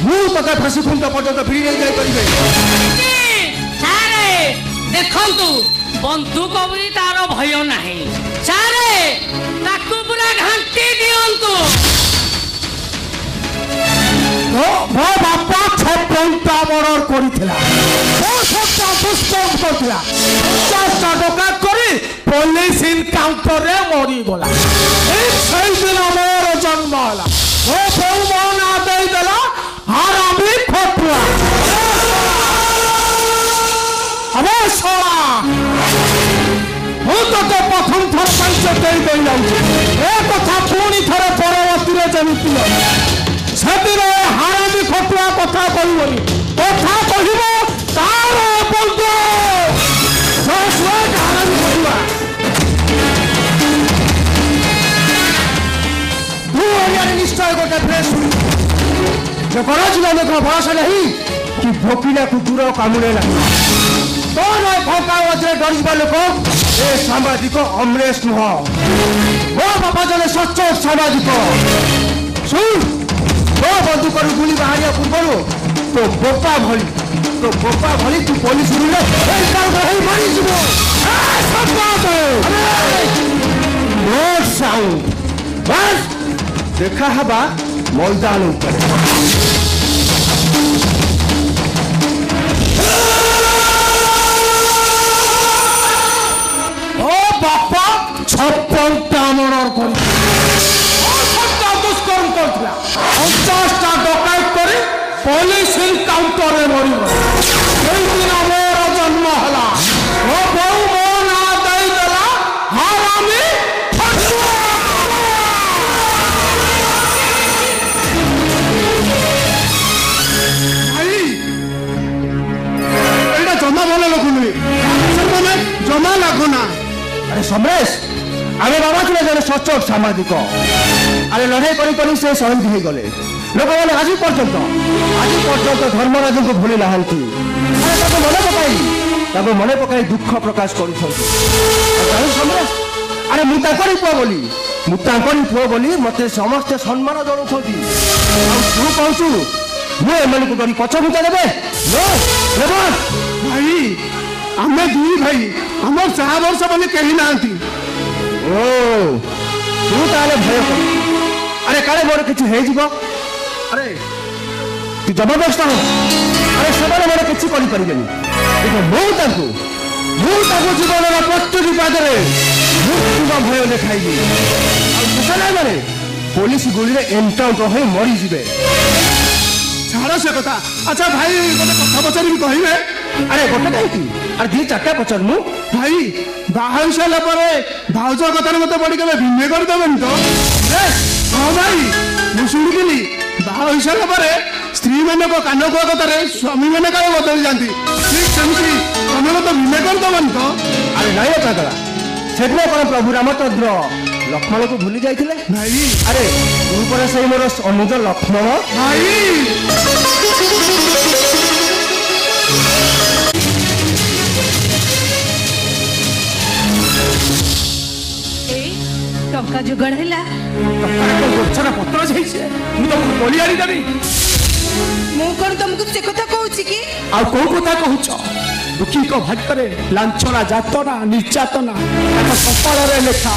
ମୁଁ ତୋତେ ଫାଶୀ ଖୁଣ୍ଟ ପର୍ଯ୍ୟନ୍ତ ଭିଡ଼ି ନେଇ ଯାଇପାରିବେ। ସାରେ ଦେଖନ୍ତୁ ବନ୍ଧୁକ ବୋଲି ତାର ଭୟ ନାହିଁ। ସାରେ ତାକୁ ପୁରା ଘାଣ୍ଟି ଦିଅନ୍ତୁ। ମୋ ବାପା 56ଟା ମର୍ଡର କରିଥିଲା, 62ଟା ଦୁଷ୍କର୍ମ କରିଥିଲା, 50ଟା ଡକାୟତ କରି ପୋଲିସ ଇନକାଉଣ୍ଟରରେ ମରିଗଲା। ସେଇଦିନ ମୋର ଜନ୍ମ ହେଲା। ମୋ ବୋଉ ମୋ ନାଁ ଦେଇଦେଲା ହାରାମି ଫଟୁଆ। ଆମେ ଶଳା ମୁଁ ତତେ ପ୍ରଥମ ଥର ପାଇଁ ଚେତେଇ ଦେଇ ଯାଉଛି, ଏ କଥା ପୁଣି ଥରେ ପରବର୍ତ୍ତୀରେ ଯେମିତି ସେଦିନ ହାରାମି ଫଟୁଆ କଥା କହିବନି। କଥା କହିବ ତାର ବନ୍ଧୁ ହାରାମି ଫଟୁଆ। ତୁ ଓଡ଼ିଆରେ ନିଶ୍ଚୟ ଗୋଟେ ଫ୍ରେସ୍ ଶୁଣିବୁ। କରାଯିବା ଲୋକ ଭରସା ନାହିଁ କି ଭୋକିଲା କୁକୁର କାମୁଡ଼େ ନାହିଁ। କଣ ଫଙ୍କା ମଧ୍ୟରେ ଡରିଯିବା ଲୋକ ଏ ସାମ୍ବାଦିକ ଅମରେଶ ନୁହଁ। ମୋ ବାପା ଜଣେ ସଚ୍ଚୋଟ ସାମ୍ବାଦିକ। ଶୁଣ, ତୋ ବନ୍ଧୁକରୁ ଗୁଳି ବାହାରିବା ପୂର୍ବରୁ ତୋ ବୋପା ଭଳି ତୁ ପୋଲିସ ରୁଲେ ହେଇ ମାରିଯିବୁ। ଦେଖା ହେବା ମଇଦାନ ଉପରେ। ଓ ବାପା 56ଟା ମର୍ଡର କରିଥିଲା, ଦୁଷ୍କର୍ମ କରିଥିଲା, 50ଟା ଡକାୟତ କରି ପୋଲିସ ଇନକାଉଣ୍ଟରରେ ମରିଗଲା। ସେଇଦିନ ମୋର ଜନ୍ମ ହେଲା। ମୋ ବୋଉ ମୋ ନାଁ ଦେଇଦେଲା ହାରାମି ଫଟୁଆ। ଭାଇ ଏଇଟା ଜମା ଭଲ ଲାଗୁନି, ଜମା ଲାଗୁନା। ଆରେ ସମରେଶ, ଆମେ ବାବା ଥିଲେ ଜଣେ ସଚ୍ଚୋଟ ସାମ୍ବାଦିକ। ଆରେ ଲଢ଼େଇ କରି କରି ସେ ଶହୀଦ ହେଇଗଲେ। ଲୋକମାନେ ଆଜି ପର୍ଯ୍ୟନ୍ତ ଧର୍ମରାଜଙ୍କୁ ଭୁଲି ନାହାନ୍ତି। ତାକୁ ମନେ ପକାଇ ଦୁଃଖ ପ୍ରକାଶ କରୁଛନ୍ତି। ସମରେଶ, ଆରେ ମୁଁ ତାଙ୍କରି ପୁଅ ବୋଲି ମତେ ସମସ୍ତେ ସମ୍ମାନ ଜଣାଉଛନ୍ତି। ଆଉ ତୁ କହୁଛୁ ମୁଁ ଏମାନଙ୍କୁ ଡରି ପଛ ଘୁଞ୍ଚା ଦେବେ? ଭାଇ ଆମେ ଦୁଇ ଭାଇ, ଆମର 4 ବର୍ଷ ବୋଲି କେହି ନାହାନ୍ତି। ଓ ତୁ ତାହେଲେ ଭୟ କରୁ। ଆରେ କାଳେ ମୋର କିଛି ହେଇଯିବ। ଆରେ ତୁ ଜବରଦସ୍ତ ହ। ଆରେ ସେମାନେ ମୋର କିଛି କରିପାରିବେନି। କିନ୍ତୁ ମୁଁ ତାଙ୍କୁ ଜୀବନର ପ୍ରତ୍ୟେକ ପାଦରେ ମୃତ୍ୟୁର ଭୟ ଦେଖାଇବି। ଆଉ ସେମାନେ ପୋଲିସ ଗୁଳିରେ ଏନ୍କାଉଣ୍ଟର ହୋଇ ମରିଯିବେ। ଛାଡ଼ ସେ କଥା। ଆଚ୍ଛା ଭାଇ ଗୋଟେ କଥା ପଚାରିବି, କହିବେ? ଆରେ ଗୋଟେ କାହିଁକି, ଆରେ 2-4ଟା ପଚାରୁନୁ। ଭାଇ ବାହା ହେଇ ସାରିଲା ପରେ ଭାଉଜ କଥାରେ ମତେ ବଢି କେବେ ଭିନ୍ନ କରିଦେବେନି ତ? ହଁ ଭାଇ, ମୁଁ ଶୁଣିଥିଲି ବାହା ହେଇ ସାରିଲା ପରେ ସ୍ତ୍ରୀ ମାନଙ୍କ କାନ କୁଆ କଥାରେ ସ୍ୱାମୀ ମାନେ କାଳେ ବଦଳି ଯାଆନ୍ତି। ଠିକ୍ ସେମିତି ତମେ ମତେ ଭିନ୍ନ କରିଦେବନି ତ? ଆରେ ନାଇଁ ପାଗଳା, ସେଦିନ କ'ଣ ପ୍ରଭୁ ରାମଚନ୍ଦ୍ର ଲକ୍ଷ୍ମଣକୁ ଭୁଲି ଯାଇଥିଲେ? ଭାଇ ଆରେ ତୁ ପରେ ସେଇ ମୋର ଅନୁଜ ଲକ୍ଷ୍ମଣ। ଭାଇ ଟଙ୍କା ଯୋଗାଡ଼ ହେଲା। ଗଛର ପତ୍ର ଯାଇଛି, ମୁଁ ତମକୁ ବଳି ଆଣିଦେବି। ମୁଁ କଣ ତମକୁ ସେ କଥା କହୁଛି କି? ଆଉ କୋଉ କଥା କହୁଛ? ଦୁଃଖୀଙ୍କ ଭାଗ୍ୟରେ ଲାଞ୍ଛନା, ଯାତନା, ନିର୍ଯାତନା ତାଙ୍କ କପାଳରେ ଲେଖା।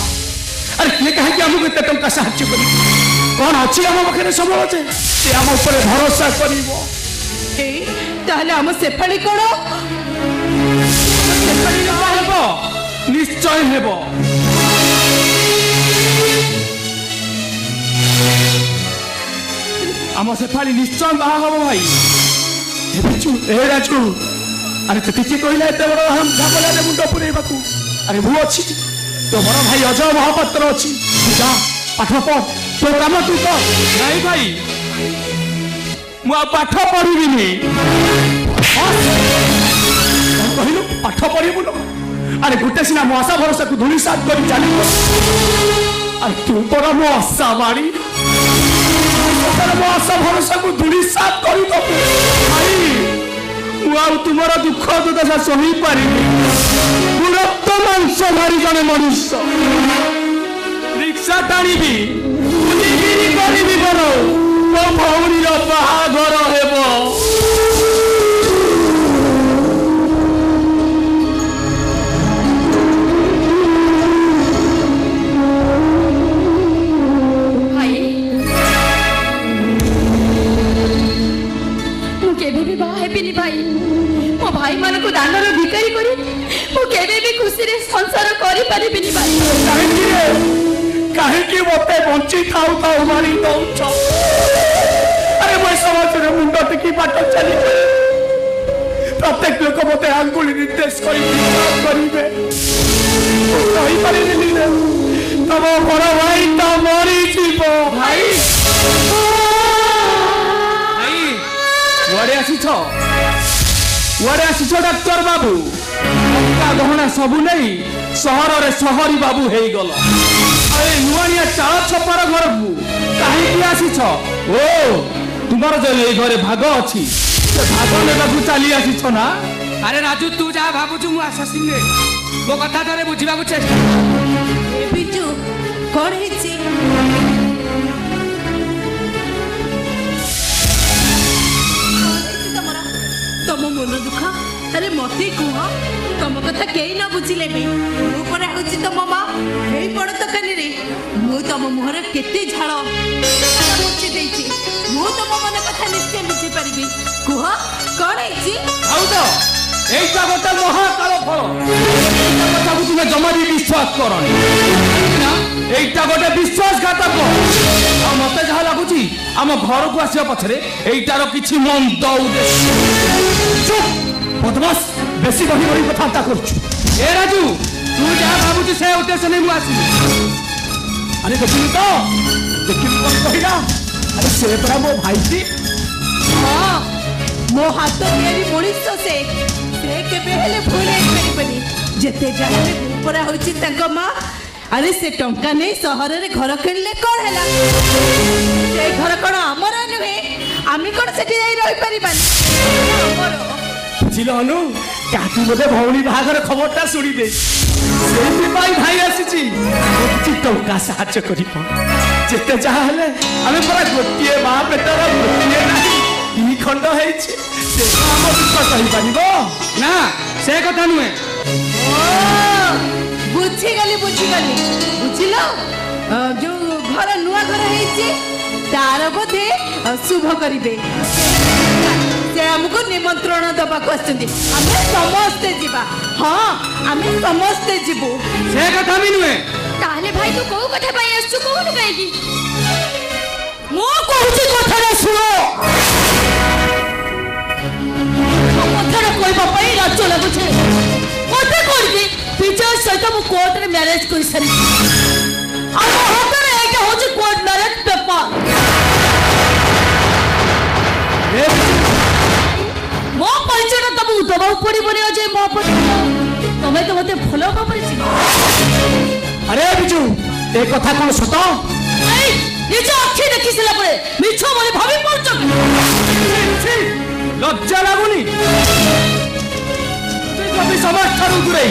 ଆରେ କିଏ କାହିଁକି ଆମକୁ ଏତେ ଟଙ୍କା ସାହାଯ୍ୟ କରିବ? କଣ ଅଛି ଆମ ପାଖରେ ସମ୍ବଳ ଯେ ସେ ଆମ ଉପରେ ଭରସା କରିବ? ତାହେଲେ ଆମ ସେପାଳି କଣ? ହେବ, ନିଶ୍ଚୟ ହେବ। ଆମ ସେପାଳି ନିଶ୍ଚୟ ବାହା ହବ ଭାଇ। ରାଜୁ, ଆରେ ତତେ କିଏ କହିଲା ଏତେ ବଡ ଝାମଲାରେ ମୁଣ୍ଡ ପୁରେଇବାକୁ? ଆରେ ମୁଁ ଅଛି, ତୋ ବଡ ଭାଇ ଅଜୟ ମହାପାତ୍ର ଅଛି। ଯା ପାଠ ପଢ, ତୋ କାମ ତୁ କର। ନାଇଁ ଭାଇ, ମୁଁ ଆଉ ପାଠ ପଢିବିନି। କହିଲୁ ପାଠ ପଢିବୁନୁ? ଆରେ ଗୋଟେ ସିନା ମୋ ଆଶା ଭରସାକୁ ଧୂଳି ସାତ କରି ଚାଲିବ। ଆରେ ତୁ ପରା ମୋ ଆଶା ବାড়ি, ମୋ ଆଶା ଭରସାକୁ ଧୂଳି ସାତ କରିଦବୁ। ଭାଇ ମୁଁ ଆଉ ତୁମର ଦୁଃଖ ଦୁର୍ଦଶା ସହି ପାରିବି। रक्त मांस भारी जने मनुष्य रिक्शा टाणिबी करिबी बर मो भौणीर बाहाघर हेब भाई मो भाई मान को दानर भिकारी करी मु केबे भी खुशी रे संसार करि परिबिनी भाई काहे कि मते बंची थाउ थाउ मारी दउछ अरे मैं समाज रे मुंड टिकी बाट चली प्रत्येक लोक मते आंगुली निर्देश करी करिबे कहि परिबिनी रे तब बड़ भाई त मरी जीवो भाई वड़े आसीछ डाक्तर बाबू टंका गहना सबू नहीं सहर रे सहरी बाबू हे गल अरे नुआनिया चाल छपर घर को कहीं आसीछ ओ तुमर जो ए घरे भाग अछि से भाग लेबा को चली आसीछ ना अरे राजू तू जा भाबुछु मु आससिन रे मो कथा तरे बुझिबा को चेष्टा बिजू कोन हिची तम मन दुख अरे मते कुह तम कथा केई न बुझिले बे ऊपर होची तम मां एई बड़ तकानी रे मु तम मुहर केते झाळ मुछि देछि मु तम मन कथा निश्चय बुझि परिबी कुह कोन हिची आउ तो एटा गोटे महाकाल फल एटा कथा तुमे जमा भी विश्वास करनी ना एटा गोटे विश्वासघातक आ मते जहा लागुची आम घर को आसिया पछरे एटार किछि मंद उद्देश्य चुप बदमाश बेसी बही बही कथा करछु ए राजू तू जा भाबुछु से उद्देश्य नै मु आसी अरे देखिलु कोन कहिला अरे से तोरा मो भाई थी हां मो हाथ मेरी मनीष से केबे हेले भूले परिबनी जते जाने ऊपर होची तंग मां अरे से टंका नहीं सहर रे घर किनले कोन हैला से घर कोन हमर नहे आमी कोन सेठी जाई रहि परिबानी हमर बुझिलो अनु काकी मते भौणी भागर खबरटा सुनी दे सेही भाई भाई आसीची किछि टंका साहाय्य करिप जेते जहा हेले आमे पूरा गोटिए मां पेटर गोटिए नाही ई खंड हेछि से हम विश्वास कहि पानिबो ना से कथा नुए बुझी गली बुझिलो जो घर नुआ घर हेछि तार बोधे शुभ करिबे से हमको निमंत्रण दबा को आछंती हमें समस्त जीवा हां हमें समस्त जीवो से कथा भी नुए ताले भाई तू को कथा पई आसु कोन कहि की मो कहूची कथा रे सुनो कथा कोई बापई राजो लागु छे मते कोन विजय सहित मु कोर्ट रे मैरिज कर सरी आ हाथ रे एटा होची कोर्ट मैरिज पेपर मो परिचय तब दबा पड़ी बने जे मो पर तमे तो मते भलो को परिचय अरे बिजू ए कथा कोन सत ए निज अखि देखिसला परे मिछो बोली भाबी पड़छ लज्जा लागुनी कभी समाज ठारू दूरे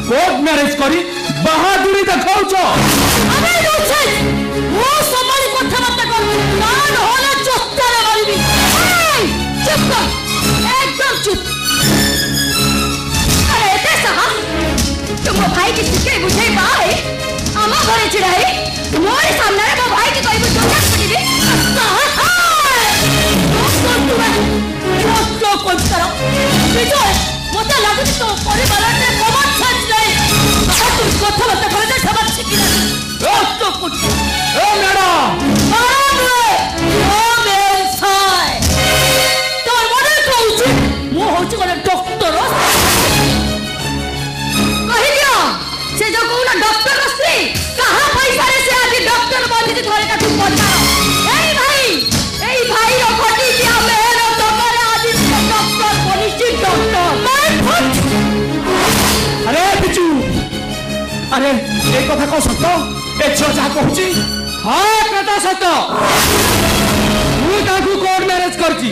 कोर्ट मैरिज करी बहादुरी देखाउछ अबे रोछे वो समाज कथा मत कर कान होले चोत्तारे मारिबी ए चुप कर एकदम चुप अरे एते सहा तुम भाई की सिके बुझे बाए आमा घरे चिड़ाई मोरे सामने मो भाई की कोई टोका पड़ीबे तो कोन करो विजय मते लागुची तो परिवार रे कमन छाछ नहीं तुम कथा मत करे जे समझ छिकी ना तो कुछ ए मैडम ओ मेरे साय तो मने कहूची मु होची कोन डॉक्टर कहि दियो से जो कोना डॉक्टर स्त्री कहां पैसा रे से आज डॉक्टर बनी के घरे का तू पहुंचा ए भाई रो घटी दिया मेहर तो करे आज डॉक्टर बनी छी डॉक्टर अरे बिजू अरे ए कथा को सत ए छ जा कहूची हां कथा सत मु ताकू कोर्ट मैरिज करची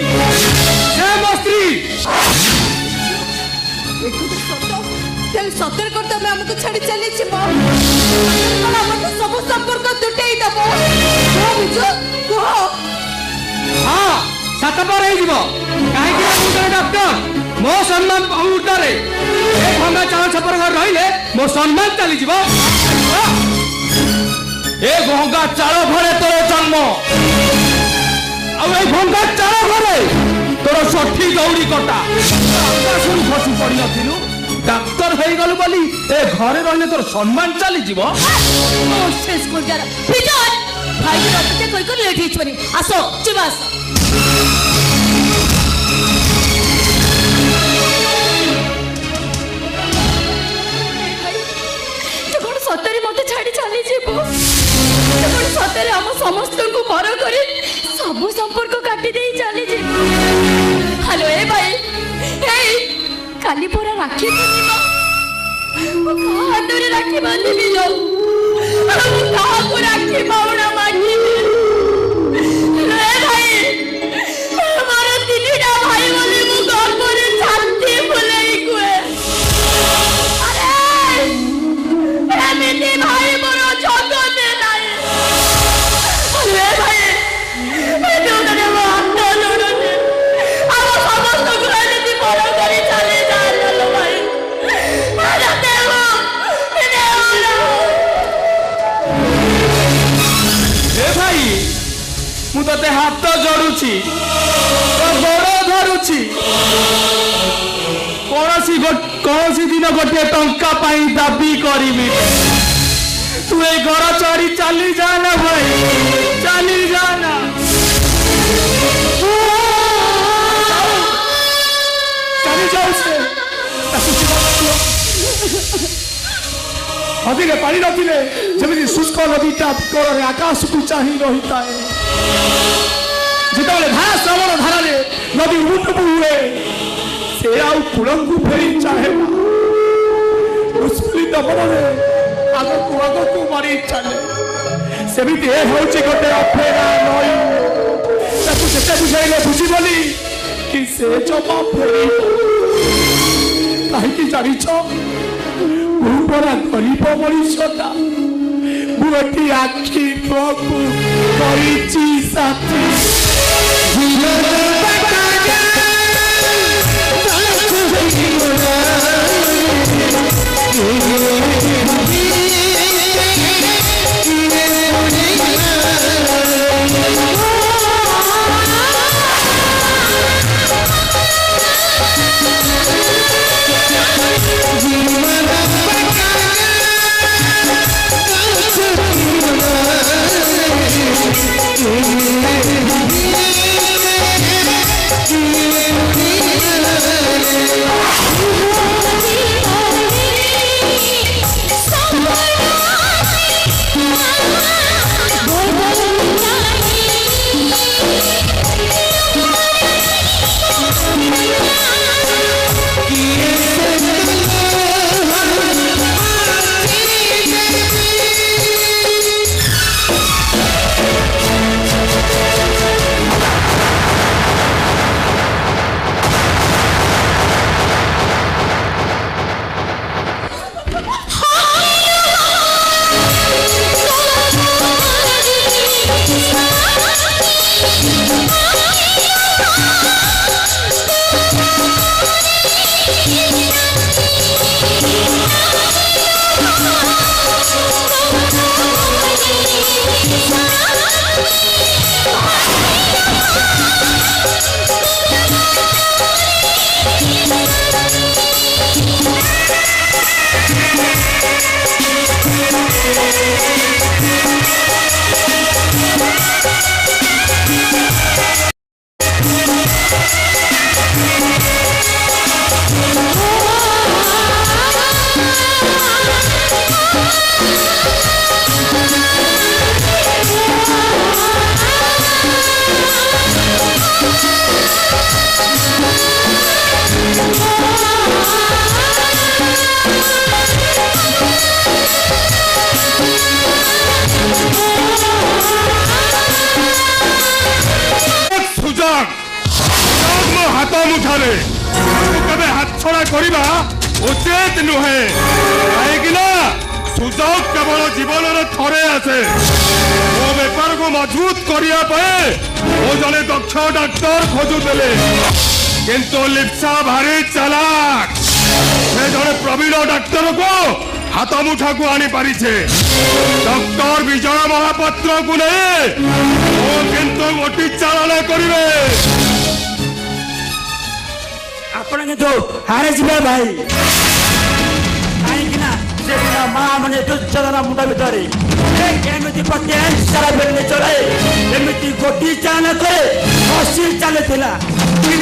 से मो स्त्री तेल सतर कर तमे हमको छाड़ी चली छिबो कला हमको सब संपर्क टूटेई दबो को बिजु को हां सात पर हे जीवो काहे कि मु जने डॉक्टर मो सम्मान उतारे ए भंगा चाल छपर घर रहिले मो सम्मान चली जीवो ए भंगा चाल घरे तोर जन्म आ ए भंगा चाल घरे तोर सठी दौड़ी कटा आकाशरू खसी पड़ी नथिलु डाक्टर हो गलु बोली ए घरे रहले तोर सम्मान चली जीवो ओ से स्कूल जा पिजन भाई के अपेक्षा कोई को लेट हिच बनी आसो चिबास जकोन सतरे मते छाड़ी चली जीवो जकोन सतरे हम समस्त को मर करे सब संपर्क काटी दे चली जीवो हेलो ए भाई ए काली पूरा राखी पूर्णिमा वो कहाँ हाथोरे राखी बांधी भी लो वो कहाँ को राखी बावड़ा मांगी रे भाई हमारा दिलीरा भाई बोले वो घर पर छाती फुले ही कुए अरे मेरे भाई मोरो छोटो दे लाए अरे भाई मैं उन्होंने वो हाथ जोड़ो दे अब समस्त को ऐसे बोलो करे चले जा लो भाई अरे देवो ए भाई मु तते हाथ जोड़ुची तो गोड़ धरुची कौनसी दिन गोटे टंका पाई दाबी करीबी तू ए घर चढ़ी चली जाना भाई चली जाना चली जाओ से नदी में पानी नथिले जमी शुष्क नदीटा कर आकाश को चाही रहीता है जिते धारा श्रवण धारा नदी उठ हुए से आउ कूलम को फेरी चाहे उत्स्फुलित मन आग को मारी चले सेमिति ए होचे गोटे अफेरा नई ताकू जेते बुझाइले बुझिबली कि से जमा फेरी काहे कि जानिछ बड़ा गरीब मनीषटा मुझे आखि को साथी हाथ मुठारे कबे हाथ छड़ा करिबा उचित नुहे कहीं सुजोग केवल जीवन थरे आसे मो बेपार को मजबूत करने जड़े दक्ष डाक्तर खोजुले किंतु लिप्सा भारी चालाक से जड़े प्रवीण डाक्तर को हाथ मुठा को आनी पारी डॉक्टर विजय महापात्र को नहीं किंतु गोटी चालन करेंगे आपण किंतु हारे जीवे भाई कहीं माँ मैंने दुर्योधन मुंड भितर केमी सारा बेले चलाए एमती गोटी चाल करे चली कि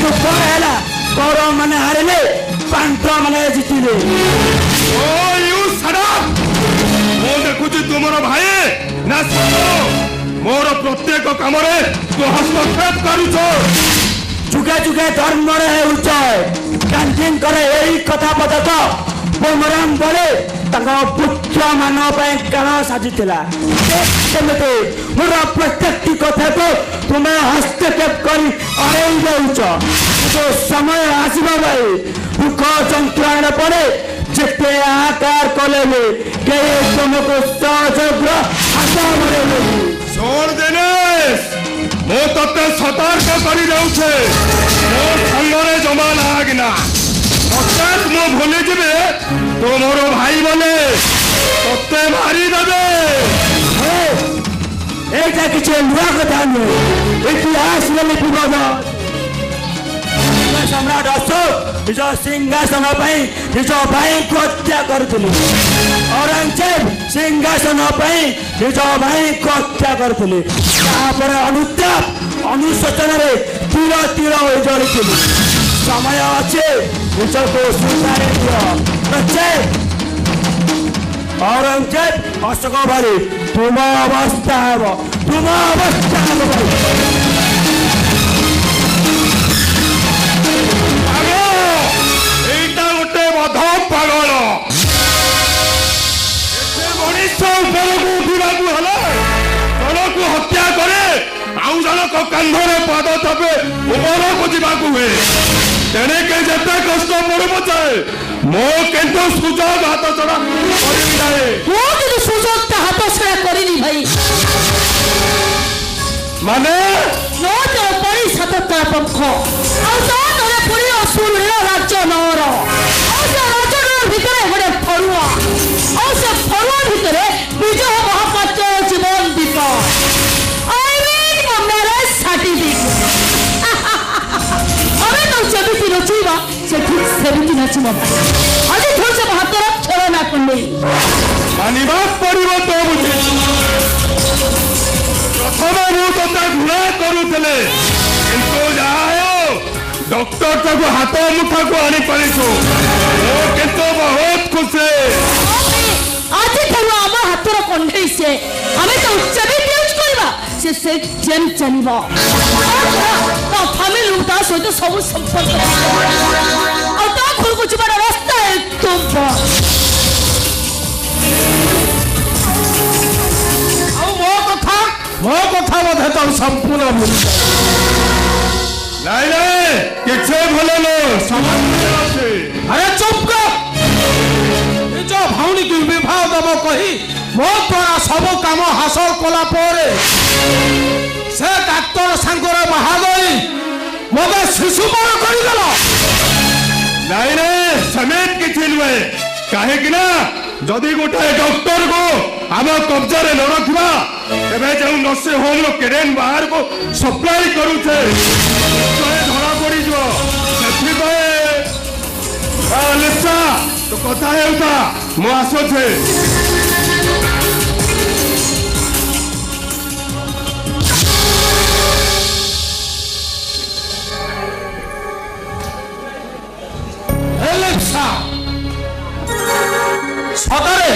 कौरव मैंने हारे पांडव मैंने जितिले देखुची तुमर भाई ना मोर प्रत्येक कम तू हस्तक्षेप कर जुगे जुगे धर्म कैंटीन करे यही कथा पता बोमराम बोले पुत्र मान काण साजी मोर प्रत्येक कथा को तुम्हें हस्तक्षेप कर अड़े दौच समय आसवा भाई दुख जंत्रणा पड़े जिते आकार कले तुमको सहयोग हाथ छोड़ दिनेश मो ते सतर्क कर संगे जमा लागना हठात मो भूली जी तो मोर भाई बोले ते मारी दे এইটা কিছু নুয়া কথা নয় ইতিহাস লিপিবদ্ধ सम्राट अशोक निज सिंहासन निज भाई को हत्या करुले औरंगजेब सिंहासन निज भाई को हत्या करुले अनुताप अनुशोचन तीर तीर जड़ी समय अच्छे निज को सुधारी दियो औरंगजेब अशोक भाई तुम अवस्था गोटे बध पागल जन को हत्या करे आउ जनक कांधरे पाद थपे ऊपर को जावाक हुए तेणे के जिते कष्ट पड़े पचाए मो किंतु सुजोग हाथ छड़ा कर सुजोग हाथ छड़ा करनी भाई माने पड़ी सतता पंख पुरी असुर राज्य नर राज्य भितर गोटे फरुआ से फरुआ भितर विजय महापात्र जीवन दीप सेमती नचुवा से ठीक सेमती नचुवा आज थोड़ा से हाथ छलना करने मानिबा पड़िबो तो बुझे प्रथम मु तते घृणा करूतले किंतु जायो डॉक्टर तक हाथ मुठा को आनी परिसो ओ किंतु बहुत खुशी आज थोड़ा हम हाथर कंढे से हमें तो उच्चबी यूज करबा से जेम चलिबा तो फैमिली लुटा सहित सब संपर्क आ ता खुल कुछ बड़ा रास्ता है तुम मो कथा बोधे तो संपूर्ण भूल नहीं नहीं किसे भले लो समझ अरे चुप कर जो भावनी की विवाह दब कही मो द्वारा सब काम हासिल कला परे से डाक्तर सांगरे बाहागई मते शिशु पर कर नहीं नहीं समेत किसी नुहे कहे कि ना जदि गोटे डॉक्टर को आम कब्जा न रखा तेरे जो नर्सिंग होम रो केडेन बाहर को सप्लाई करूचे धरा पड़ लिप्सा तो कथा हेउता मु आसुचे लिप्सा सतरे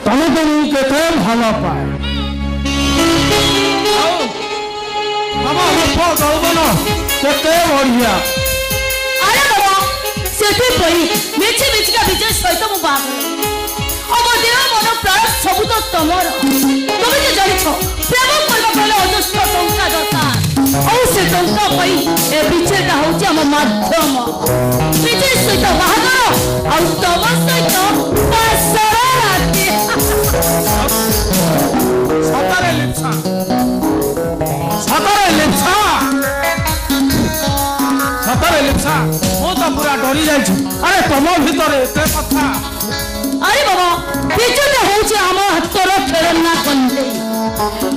तुमको मुझे भल पाए तम रूप गौबन केते बढ़िया अरे बाबा सेठी पई मिछि मिछिका विजय सहित मु बाग अब देह मन प्राण सब तो तमर तुम जे जानि छ प्रेम करबा पले अजस्थ टंका दरकार औ से टंका पई ए विजयटा होची हम माध्यम विजय सहित बाहागर ଆଉ ତମ ସହିତ ପାଶର ରାତି। ସତରେ ଲିପ୍ସା ସତରେ ଲିପ୍ସା ସତରେ ଲିପ୍ସା ମୁଁ ତ ପୁରା ଡରି ଯାଇଛି। ଆରେ ତମ ଭିତରେ ଏତେ କଥା। ଆରେ ବାବା ବିଜୁଟା ହଉଛି ଆମ ହାତର ଖେଳନା କଣ୍ଢେଇ।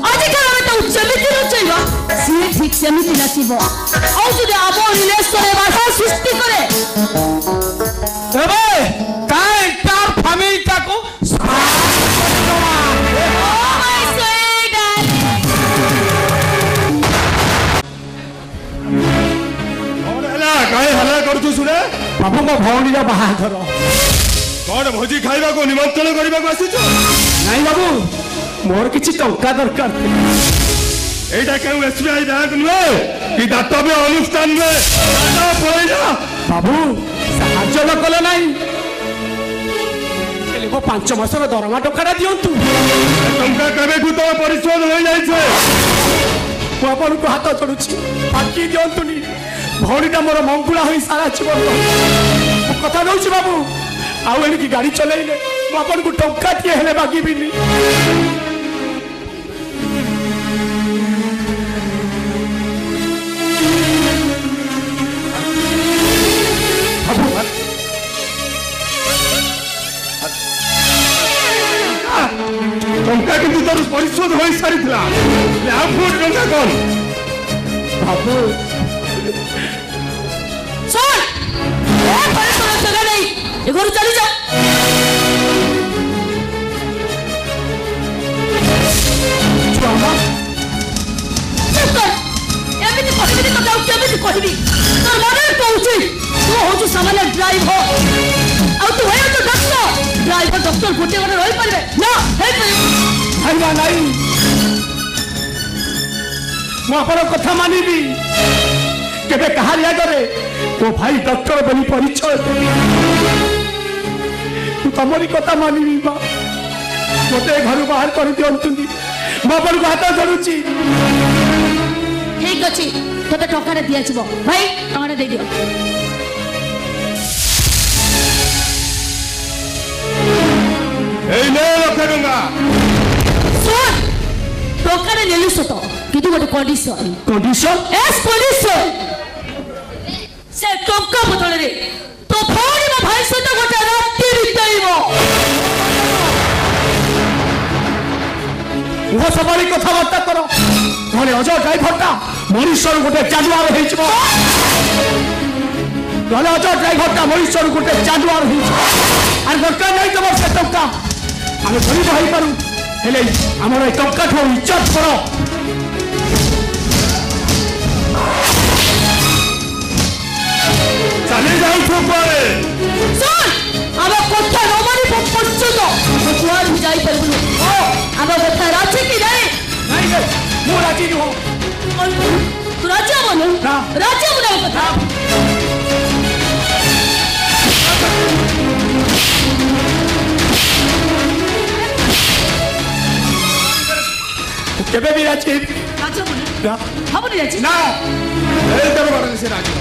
ଆଜିକାଲି ଆମେ ତାକୁ ଯେମିତି ନଚେଇବା ସିଏ ଠିକ ସେମିତି ନାଚିବ। ଆଉ ଯଦି ଆମ ରିଲେସନରେ ବାଧା ସୃଷ୍ଟି କରେ ଏବେ ତା ଏଣ୍ଟାର ଫ୍ୟାମିଲିଟାକୁ କାହିଁ ହେଲା କରୁଛୁ ଶୁଣେ? ବାବୁ ମୋ ଭଉଣୀର ବାହାଘର। କଣ ଭୋଜି ଖାଇବାକୁ ନିମନ୍ତ୍ରଣ କରିବାକୁ ଆସିଛୁ? ନାଇଁ ବାବୁ ମୋର କିଛି ଟଙ୍କା ଦରକାର ଥିଲା। এইটা কেউ এসবিআই ব্যাংক নয় কি দাতব্য অনুষ্ঠান নয়। পড়ে যা বাবু সাহায্য ନ କଲେ ନାହିଁ। ହେଲେ ମୋ 5 ମାସର ଦରମା ଟଙ୍କାଟା ଦିଅନ୍ତୁ। ଟଙ୍କା କେବେଠୁ ତମ ପରିଶୋଧ ହୋଇଯାଇଛି। ମୁଁ ଆପଣଙ୍କୁ ହାତ ଯୋଡୁଛି ବାକି ଦିଅନ୍ତୁନି। ଭଉଣୀଟା ମୋର ମଙ୍ଗୁଳା ହୋଇ ସାରା ଜୀବନ ମୁଁ କଥା ଦଉଛି ବାବୁ। ଆଉ ଏଣିକି ଗାଡି ଚଲେଇଲେ ମୁଁ ଆପଣଙ୍କୁ ଟଙ୍କାଟିଏ ହେଲେ ମାଗିବିନି। ଟଙ୍କା କିନ୍ତୁ ତୋର ପରିଶୋଧ ହୋଇସାରିଥିଲା। ଆଉ ଫୁଟ ଟଙ୍କା କଣ? ବାବୁ ଶୁଣ ଏ ପରିଶ୍ରମ ଜାଗା ନେଇ ଏ ଘରୁ ଚାଲି ଯାଅ। ଚୁପ କର। ଏମିତି କହିବିନି ତତେ ଆଉ କେମିତି କହିବି? ତୋର ମନେ କହୁଛି ତୁ ହଉଛୁ ସାମାନ୍ୟ ଡ୍ରାଇଭର ଆଉ ତୁ ହେଉଛୁ ଡକ୍ଟର। ଡ୍ରାଇଭର ଡକ୍ଟର ଗୋଟିଏ ଘରେ ରହିପାରିବେ ନା ହେଇପାରିବେ? ଭାଇମା ନାଇଁ ମୁଁ ଆପଣଙ୍କ କଥା ମାନିବି। କେବେ କାହାରି ଆଗରେ ମୋ ଭାଇ ଡକ୍ଟର ବୋଲି ପରିଚୟ ଦେବି। ମୁଁ ତମରି କଥା ମାନିବି ମା। ମୋତେ ଘରୁ ବାହାର କରିଦିଅନ୍ତୁନି। ମୁଁ ଆପଣଙ୍କୁ ହାତ ଯୋଡୁଛି। ଠିକ ଅଛି ତୋତେ ଟଙ୍କାଟା ଦିଆଯିବ। ଭାଇ ଟଙ୍କାଟା ଦେଇଦିଅ। এই নে লক্ষେ ଟଙ୍କା। ଶୁଣ ଟଙ୍କାଟା ନେଲୁ ସତ କିନ୍ତୁ ଗୋଟେ କଣ୍ଡିସନ। କଣ୍ଡିସନ ଏସ୍ କଣ୍ଡିସନ ସେ ଟଙ୍କା ବଦଳରେ ତୋ ଭଉଣୀ ମୋ ଭାଇ ସହିତ ଗୋଟେ ରାତି ବିତେଇବ। ମୁହ ସବାଳି କଥାବାର୍ତ୍ତା କର। ନହେଲେ ଅଜୟ ଡ୍ରାଇଭରଟା ମଣିଷରୁ ଗୋଟେ ଜାନୁଆର ହେଇଯିବ। ନହେଲେ ଅଜୟ ଡ୍ରାଇଭରଟା ମଣିଷରୁ ଗୋଟେ ଜାନୁଆର ହେଇଯିବ। আর দরকার নাই তোমার সে টঙ্কা। আমি গরিব হইপারু হেলে আমার এই টঙ্কাঠু ইজ্জত কর। চালি যাଉଛୁ କୁଆଡ଼େ? ଶୁଣ ଆମ କଥା ନ ମାନି ପର୍ଯ୍ୟନ୍ତ କୁଆଡ଼େ ଯାଇପାରିବୁନି। ଆମ କଥା ରାଜି କି ନାହିଁ? ନାଇଁ ରେ ମୁଁ ରାଜି ନୁହଁ। ତୁ ରାଜି ହବନି? ନା। ରାଜି ହବୁନି ଆମ କଥା? কেবে বি রাজি হেবি রাজি হবনি? না হবনি রাজি? না এই তোর বাড়ি সে রাজি।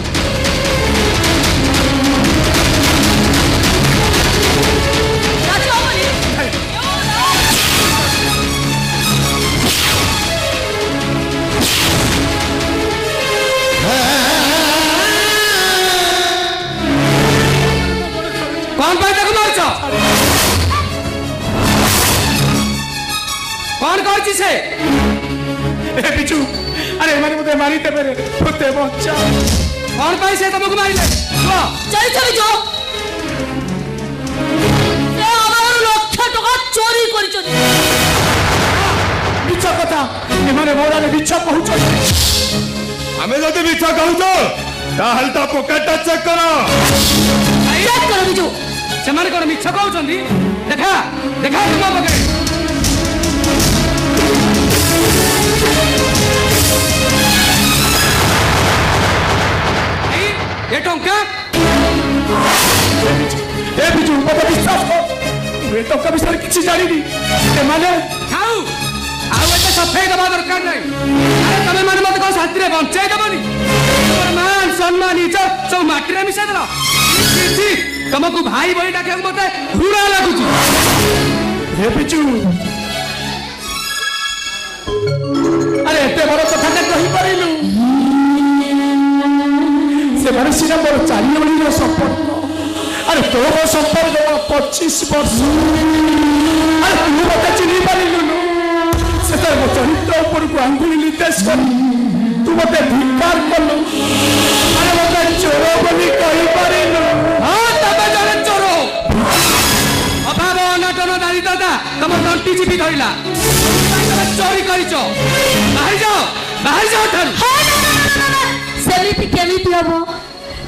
রাজি হবনি? कौन भाई ताको मारछ? कौन कहछि से? এ বিজু আরে মানে মতে মারি দেবে রে মতে বচ্চা। कौन भाई से तुमको मारिले? চল চল যাও। সে আমার লক্ষ টাকা চুরি করেছেন। মিছ কথা এমানে মোরালে মিছ কহুছন। ଆମେ ଯଦି ମିଛ କହୁଛ ତାହେଲେ ତା ପକେଟଟା ଚେକ୍ କର। চেক করো বিজু। ସେମାନେ କଣ ମିଛ କହୁଛନ୍ତି? ଦେଖା ଦେଖା ତୁମ ପକେଟ। ଏ ଟଙ୍କା এ বিজু মতে বিশ্বাস কর ମୁଁ ଏ ଟଙ୍କା ବିଷୟରେ କିଛି ଜାଣିନି। ଏମାନେ ଖାଉ ଆଉ ଏତେ ସଫେଇ ଦେବା ଦରକାର ନାହିଁ। ଆରେ ତମେ ମାନେ ମତେ କଣ ଶାନ୍ତିରେ ବଞ୍ଚେଇ ଦେବନି? ତମର ମାନ ସମ୍ମାନ ଇଜ୍ଜତ ସବୁ ମାଟିରେ ମିଶାଇ ଦେଲ। तुमको भाई भाई डाके मते घृणा लागुची हे बिचू अरे एते बड़ कथा कहि परिलु से माने सिना मोर 4 ओळीर संपर्क अरे तो संपर्क 25 वर्ष अरे तू मते चिनी परिलु से तो मो चरित्र ऊपर को अंगुली निर्देश कर तू मते धिक्कार करलु अरे मते चोर बोली कहि परिलु हां तबे जने चोर अभाव अनटन दारिद्रता तुम तंटी चिपी धइला तुम चोरी करिचो बाहर जाओ ठारू सेमिति केमिति हबो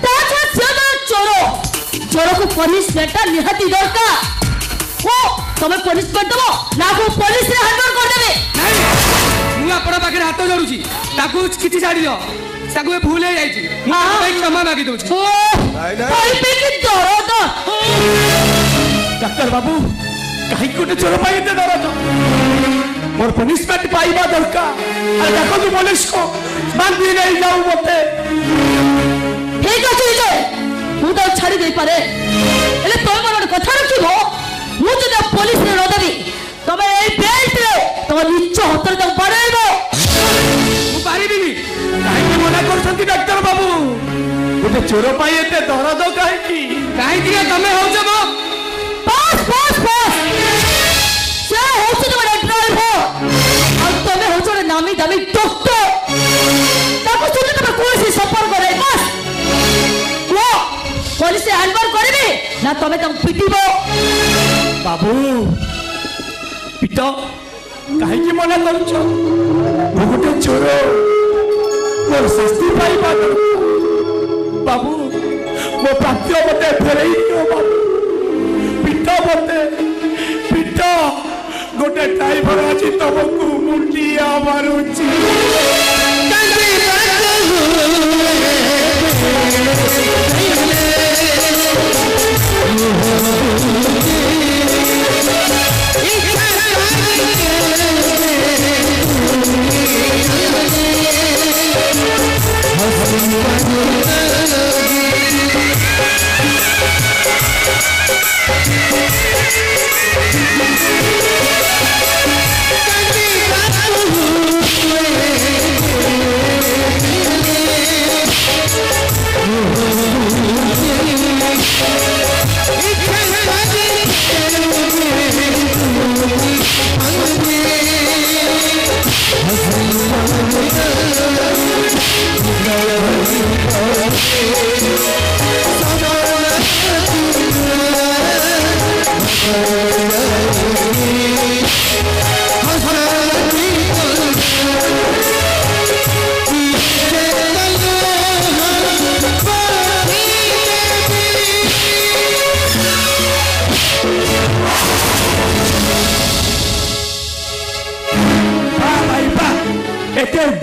ताछा सेदा चोर को पनिशमेंट निहाती दरकार ओ तमे पनिशमेंट दबो ना को पुलिस रे हैंडल कर देबे नहीं मु आपण पाखे हाथ जोड़ुची ताकू किछि छाड़ी दियो ताकू भूल हे जाईची मु भाई क्षमा मागी दउची भाई पे की दरद डॉक्टर बाबू कहीं कोटे चोर पाई दे दरद मोर पनिशमेंट पाइबा दरकार अरे देखो तू पुलिस को बांधी नहीं जाऊ मते ठीक अछि जे मु तो छाड़ी दे पारे एले तो मोर कथा रखिबो मु जदि पुलिस रे न देबी तमे ए बेल्ट रे तो नीच हतर तक पड़ेबो मु पारिबिनी कहीं मना करछंती डॉक्टर बाबू गोटे चोर पाई एते दरद काहे की तमे हो जबो बस से हो से बड़ा ड्राइवर और तमे हो जोड़े नामी दामी डॉक्टर ताको सुन तमे कोई से संपर्क करे बस वो पुलिस से हैंडओवर करबे ना तमे तम पिटिबो बाबू पिता काहे की मना करछ गोटे चोर मोर शास्ति पाइबा बाबू मो प्राप्य मते फेरई दियो बाबू पिता मते पिता गोटे ड्राइवर अछि तमको मुंडिया मारुची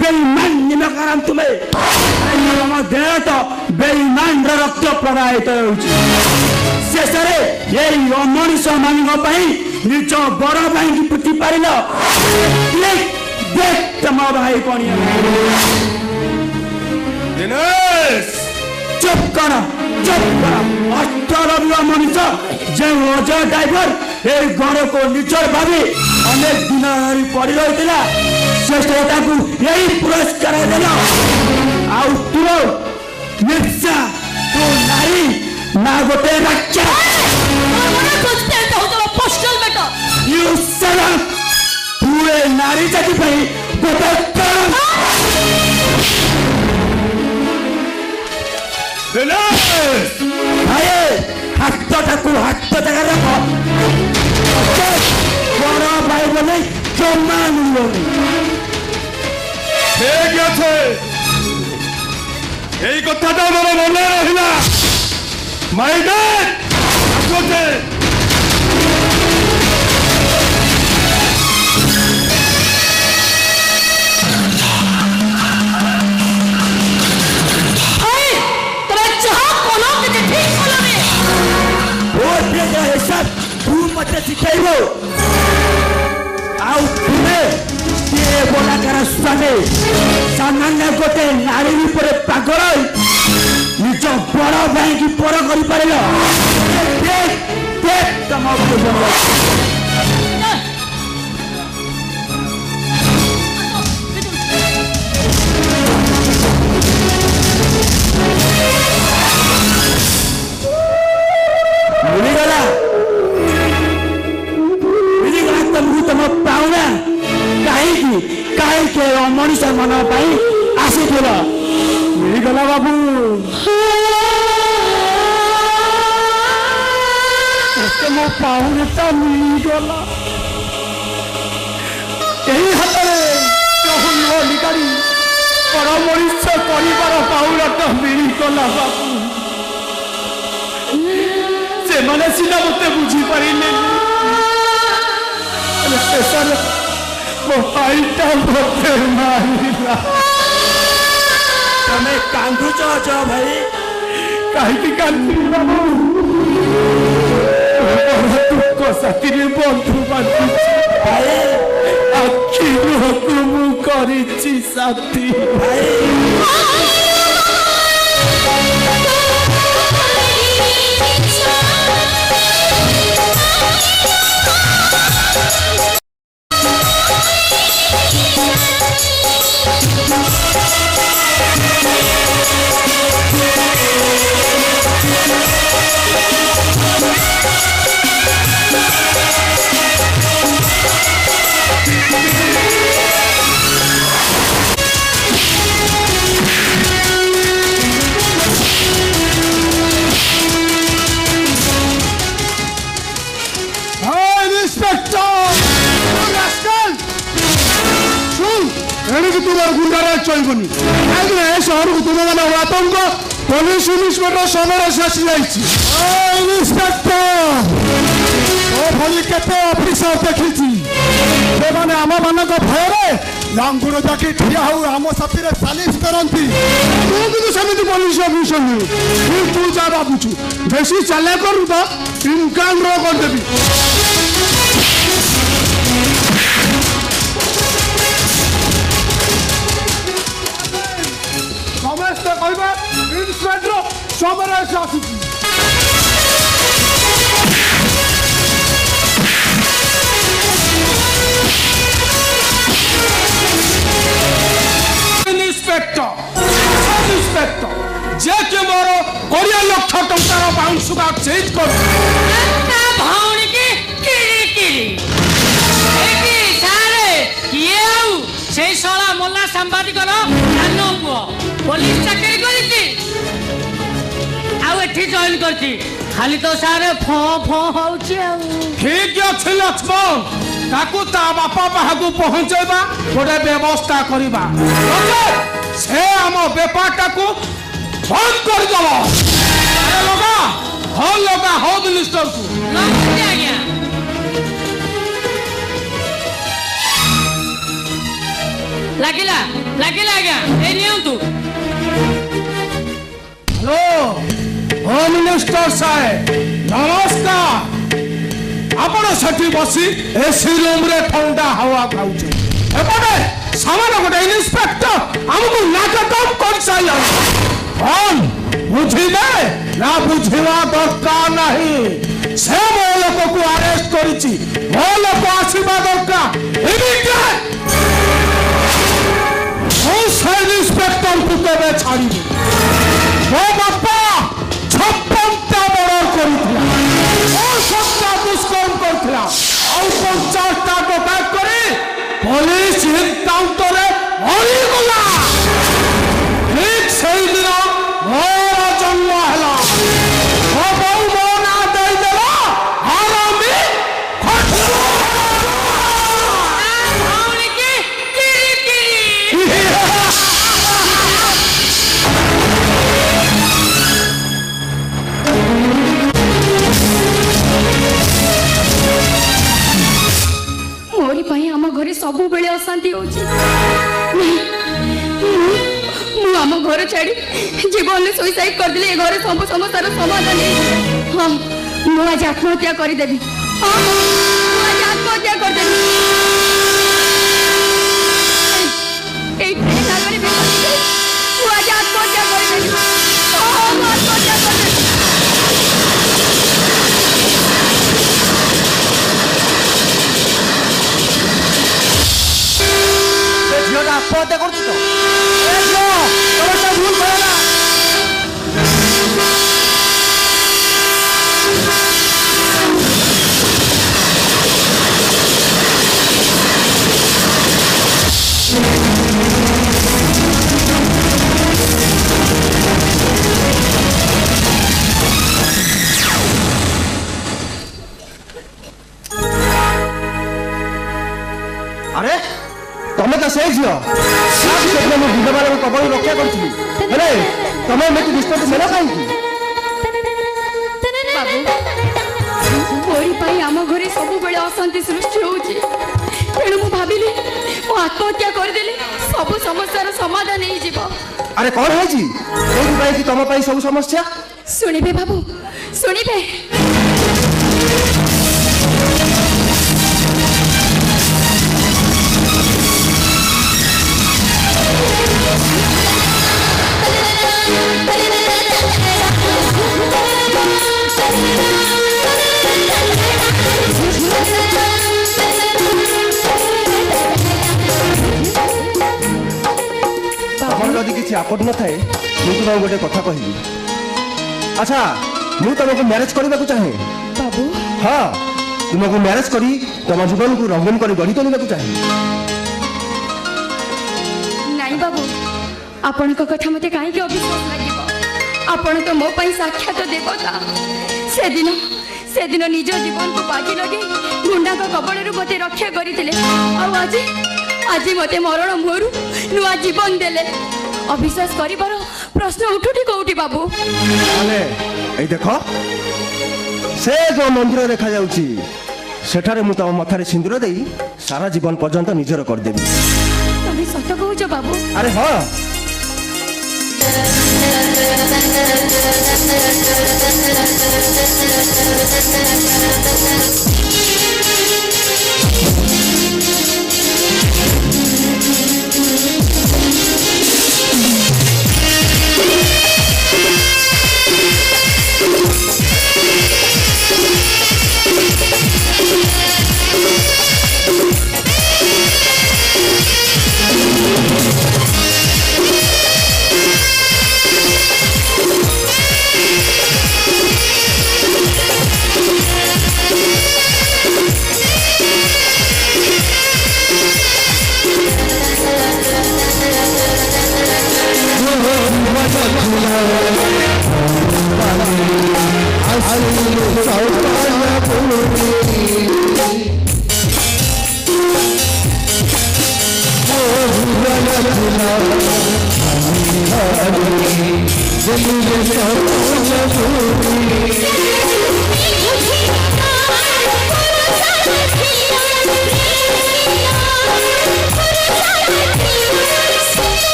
बेईमान निमकराम तुम्हें देह तो बेईमान रक्त प्रवाहित शेष अमनीष मान निज बड़ भाई पुति पार देख तुम भाई कौन चुप कर अष्टरव्य मनीष जो अजय ड्राइवर ये घर को निचर भावी अनेक दिन पड़ रही श्रेष्ठता को यही पुरस्कार देना आउ तू निर्सा तू नारी ना गोटे तू नारी जाति गोटे हाथ हाथ जगह रख बड़ भाई बोले जमा मिलनी ঠিক আছে এই কথাটা আমার মনে রহিলা মাইডেন আসছে এই তোরা চাহ কোলো কে ঠিক করবে ও দিয়ে হিসাব তুই মতে শিখাইবো আউ তুমি ये बोला कर स्वामी सामान्य गोटे नारी पागल निज बड़ भाई की पर कर पारे देख देख तम मिलीगला तुमको तुम पाऊना कहीं मनुष्य मन आसील मिलीगला बाबू मो पाऊने तो मिलीगला यही हाथ में लिखाड़ी बड़ मनुष्य कर पाऊना तो मिलीगला बाबू से मैंने सीधा मत बुझी पारे मोबाइलटा मते मारिला तमे कांदुच भाई कहीं कांदी बाबू दुख साथी बंधु बांधी भाई आखि हुकुम करिछि साथी भाई तुम्हार गुंडारा चलबनी कहीं शहर को तुम मैंने आतंक पुलिस इन्स्पेक्टर समय आसी जाते अफिसर देखी से आम मान भय लांगुर जाकि ठिया हो आम साथी सालिश करती सेमती पुलिस अफिसर नुहे तू जा भावुचु बेसी चाले करू तो इनकाउंटर करदेवी समस्ते कह इन्स्पेक्टर समय आसुची इन्स्पेक्टर जे के मोर 20 लाख टंकार बाउंस सुगा चेंज कर भौणी की किरी किरी एकी सारे किए आउ से सला मोल्ला संवादी करो जानो पुओ पुलिस चाकरी करती आउ एठी जॉइन करती खाली तो सारे फो फो होउची ठीक अछि लक्ष्मण ताकू ता बापा बाहागु पहुंचेबा गोटे व्यवस्था करिबा से आम बेपारटा को बंद कर दबो अरे लगा हो मिनिस्टर को नमस्ते आज्ञा लागिला लागिला आज्ञा ए नियंतु हेलो होम मिनिस्टर साहेब नमस्कार आपण सेठी बसी एसी रूम रे ठंडा हवा खाउछ एपटे सामान गोटे इन्स्पेक्टर हमको नाकदम कर साइला कौन बुझिले ना बुझिवा दरकार नहीं से मो लोक को अरेस्ट करिछि मो लोक आसीबा दरकार इमिडिएट ओ इन्स्पेक्टर को केबे छाड़ी मो बापा 56टा मर्डर करिथिला ओ 7टा दुष्कर्म करथिला और 50टा डकैत करी पुलिस एनकाउंटर मरी गला ठीक सही दिन मोर जन्म हला ओ बहु मोना दे देला हरामी खटलो भौणी की किरी किरी मोरी पाई आम घरे सबु बेले अशांति होची मु आम घर छाड़ी जीवन में सुइसाइड कर दिले घर सब समस्यार समाधान हाँ मु आज आत्महत्या करदेवी हाँ मु आज आत्महत्या करदेवी मु आज आत्महत्या करदेवी हाँ मु आत्महत्या ତମେ ତ ସେଇ ଝିଅ ସେଦିନ ମୁଁ ବିଧବାରଙ୍କ କବଳ ରକ୍ଷା କରିଥିଲି ହେଲେ ତମେ ଏମିତି ନିଷ୍ପତ୍ତି ନେଲ କାହିଁକି? ବାବୁ ମୋରି ପାଇଁ ଆମ ଘରେ ସବୁବେଳେ ଅଶାନ୍ତି ସୃଷ୍ଟି ହଉଛି ତେଣୁ ମୁଁ ଭାବିଲି ମୁଁ ଆତ୍ମହତ୍ୟା କରିଦେଲି ସବୁ ସମସ୍ୟାର ସମାଧାନ ହେଇଯିବ। ଆରେ କଣ ହେଇଛି ଏଇଥିପାଇଁ କି ତମ ପାଇଁ ସବୁ ସମସ୍ୟା? ଶୁଣିବେ ବାବୁ ଶୁଣିବେ ତମର ଯଦି କିଛି ଆପତ୍ତି ନଥାଏ ମୁଁ ତୁମକୁ ଗୋଟେ କଥା କହିବି। ଆଚ୍ଛା ମୁଁ ତମକୁ ମ୍ୟାରେଜ କରିବାକୁ ଚାହେଁ। ବାବୁ ହଁ ତୁମକୁ ମ୍ୟାରେଜ କରି ତମ ଜୀବନକୁ ରଙ୍ଗୀନ କରି ଗଢ଼ି ତୋଳିବାକୁ ଚାହେଁ। ନାଇଁ ବାବୁ ଆପଣଙ୍କ କଥା ମତେ କାହିଁକି ଅବିଶ୍ୱାସ ଲାଗିବ? ଆପଣ ତ ମୋ ପାଇଁ ସାକ୍ଷାତ ଦେବତା। ସେଦିନ ନିଜ ଜୀବନକୁ ବାଜି ଲଗେଇ ଗୁଣ୍ଡାଙ୍କ କବଳରୁ ମତେ ରକ୍ଷା କରିଥିଲେ ଆଉ ଆଜି ମତେ ମରଣ ମୁହଁରୁ ନୂଆ ଜୀବନ ଦେଲେ। ଅବିଶ୍ୱାସ କରିବାର ପ୍ରଶ୍ନ ଉଠୁଠି କୋଉଠି ବାବୁ? ଏଇ ଦେଖ ସେ ଯୋଉ ମନ୍ଦିର ଦେଖାଯାଉଛି ସେଠାରେ ମୁଁ ତମ ମଥାରେ ସିନ୍ଦୁର ଦେଇ ସାରା ଜୀବନ ପର୍ଯ୍ୟନ୍ତ ନିଜର କରିଦେବି। ତମେ ସତ କହୁଛ ବାବୁ? ଆରେ ହଁ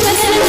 Thank you.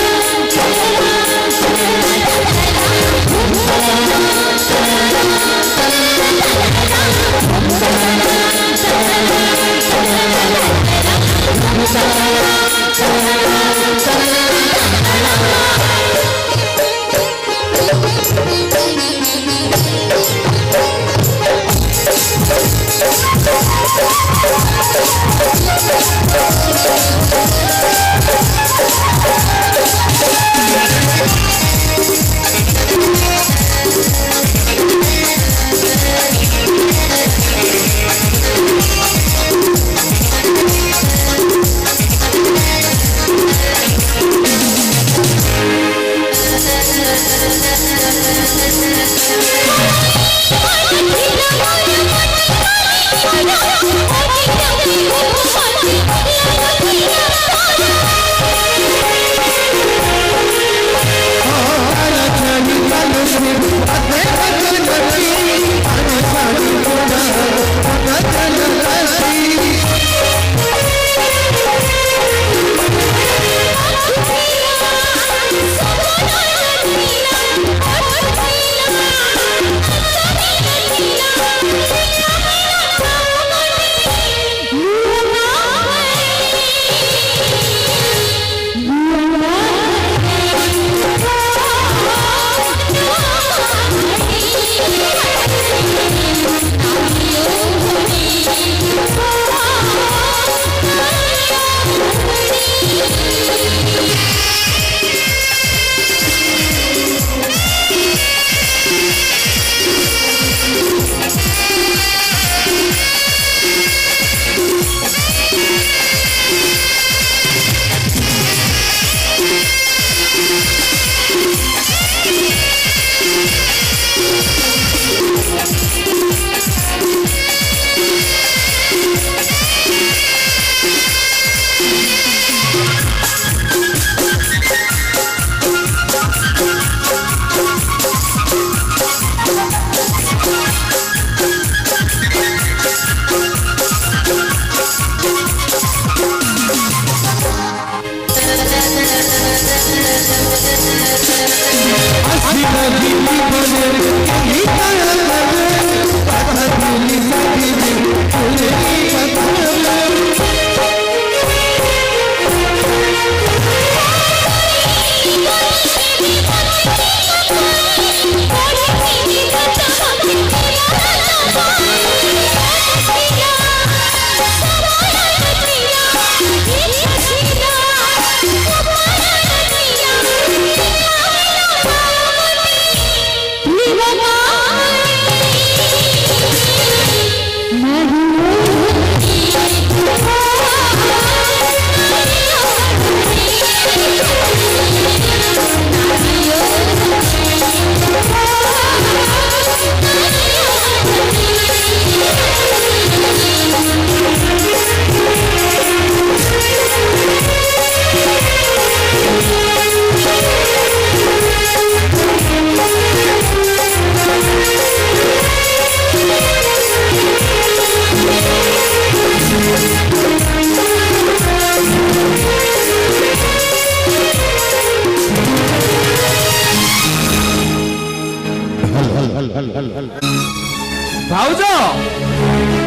भाउज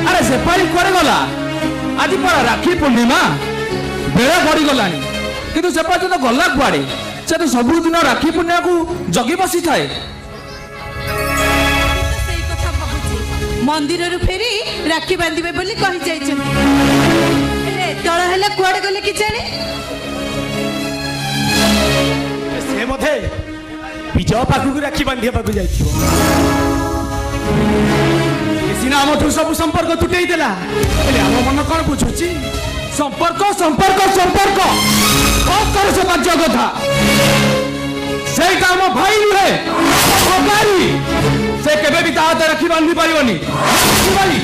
अरे सेपाली कुआड़े गला आज पड़ा राखी पूर्णिमा बेड़ा पड़ी गलानी किंतु सेपाली तो गला कुआड़े से तो सबुदिन राखी पूर्णिमा को जगी बसी थाए ସେଇ କଥା ଭାବୁଛି ମନ୍ଦିରରୁ ଫେରି ରାକ୍ଷୀ ବାନ୍ଧିବେ ବୋଲି କହି ଯାଇଛନ୍ତି ହେଲେ ତଳ ହେଲା କୁଆଡେ ଗଲେ କି ଜାଣେ ସେ ମତେ ବିଜୟ ପାଖକୁ ରାକ୍ଷୀ ବାନ୍ଧିବାକୁ ଯାଇଥିବ ସିନା ଆମଠୁ ସବୁ ସମ୍ପର୍କ ତୁଟେଇ ଦେଲା ହେଲେ ଆମ ମନ କଣ ବୁଝୁଛି संपर्क संपर्क संपर्क कौन करे से बात कथा सेटा हम भाई नुहे भगारी से केबे भी ताहाते रखी बांधी पारिबनी भाई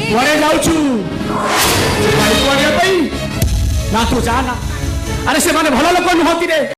कुआड़े जाउछु कुआड़े पई ना तू जाना अरे से माने भल लोक नुहति रे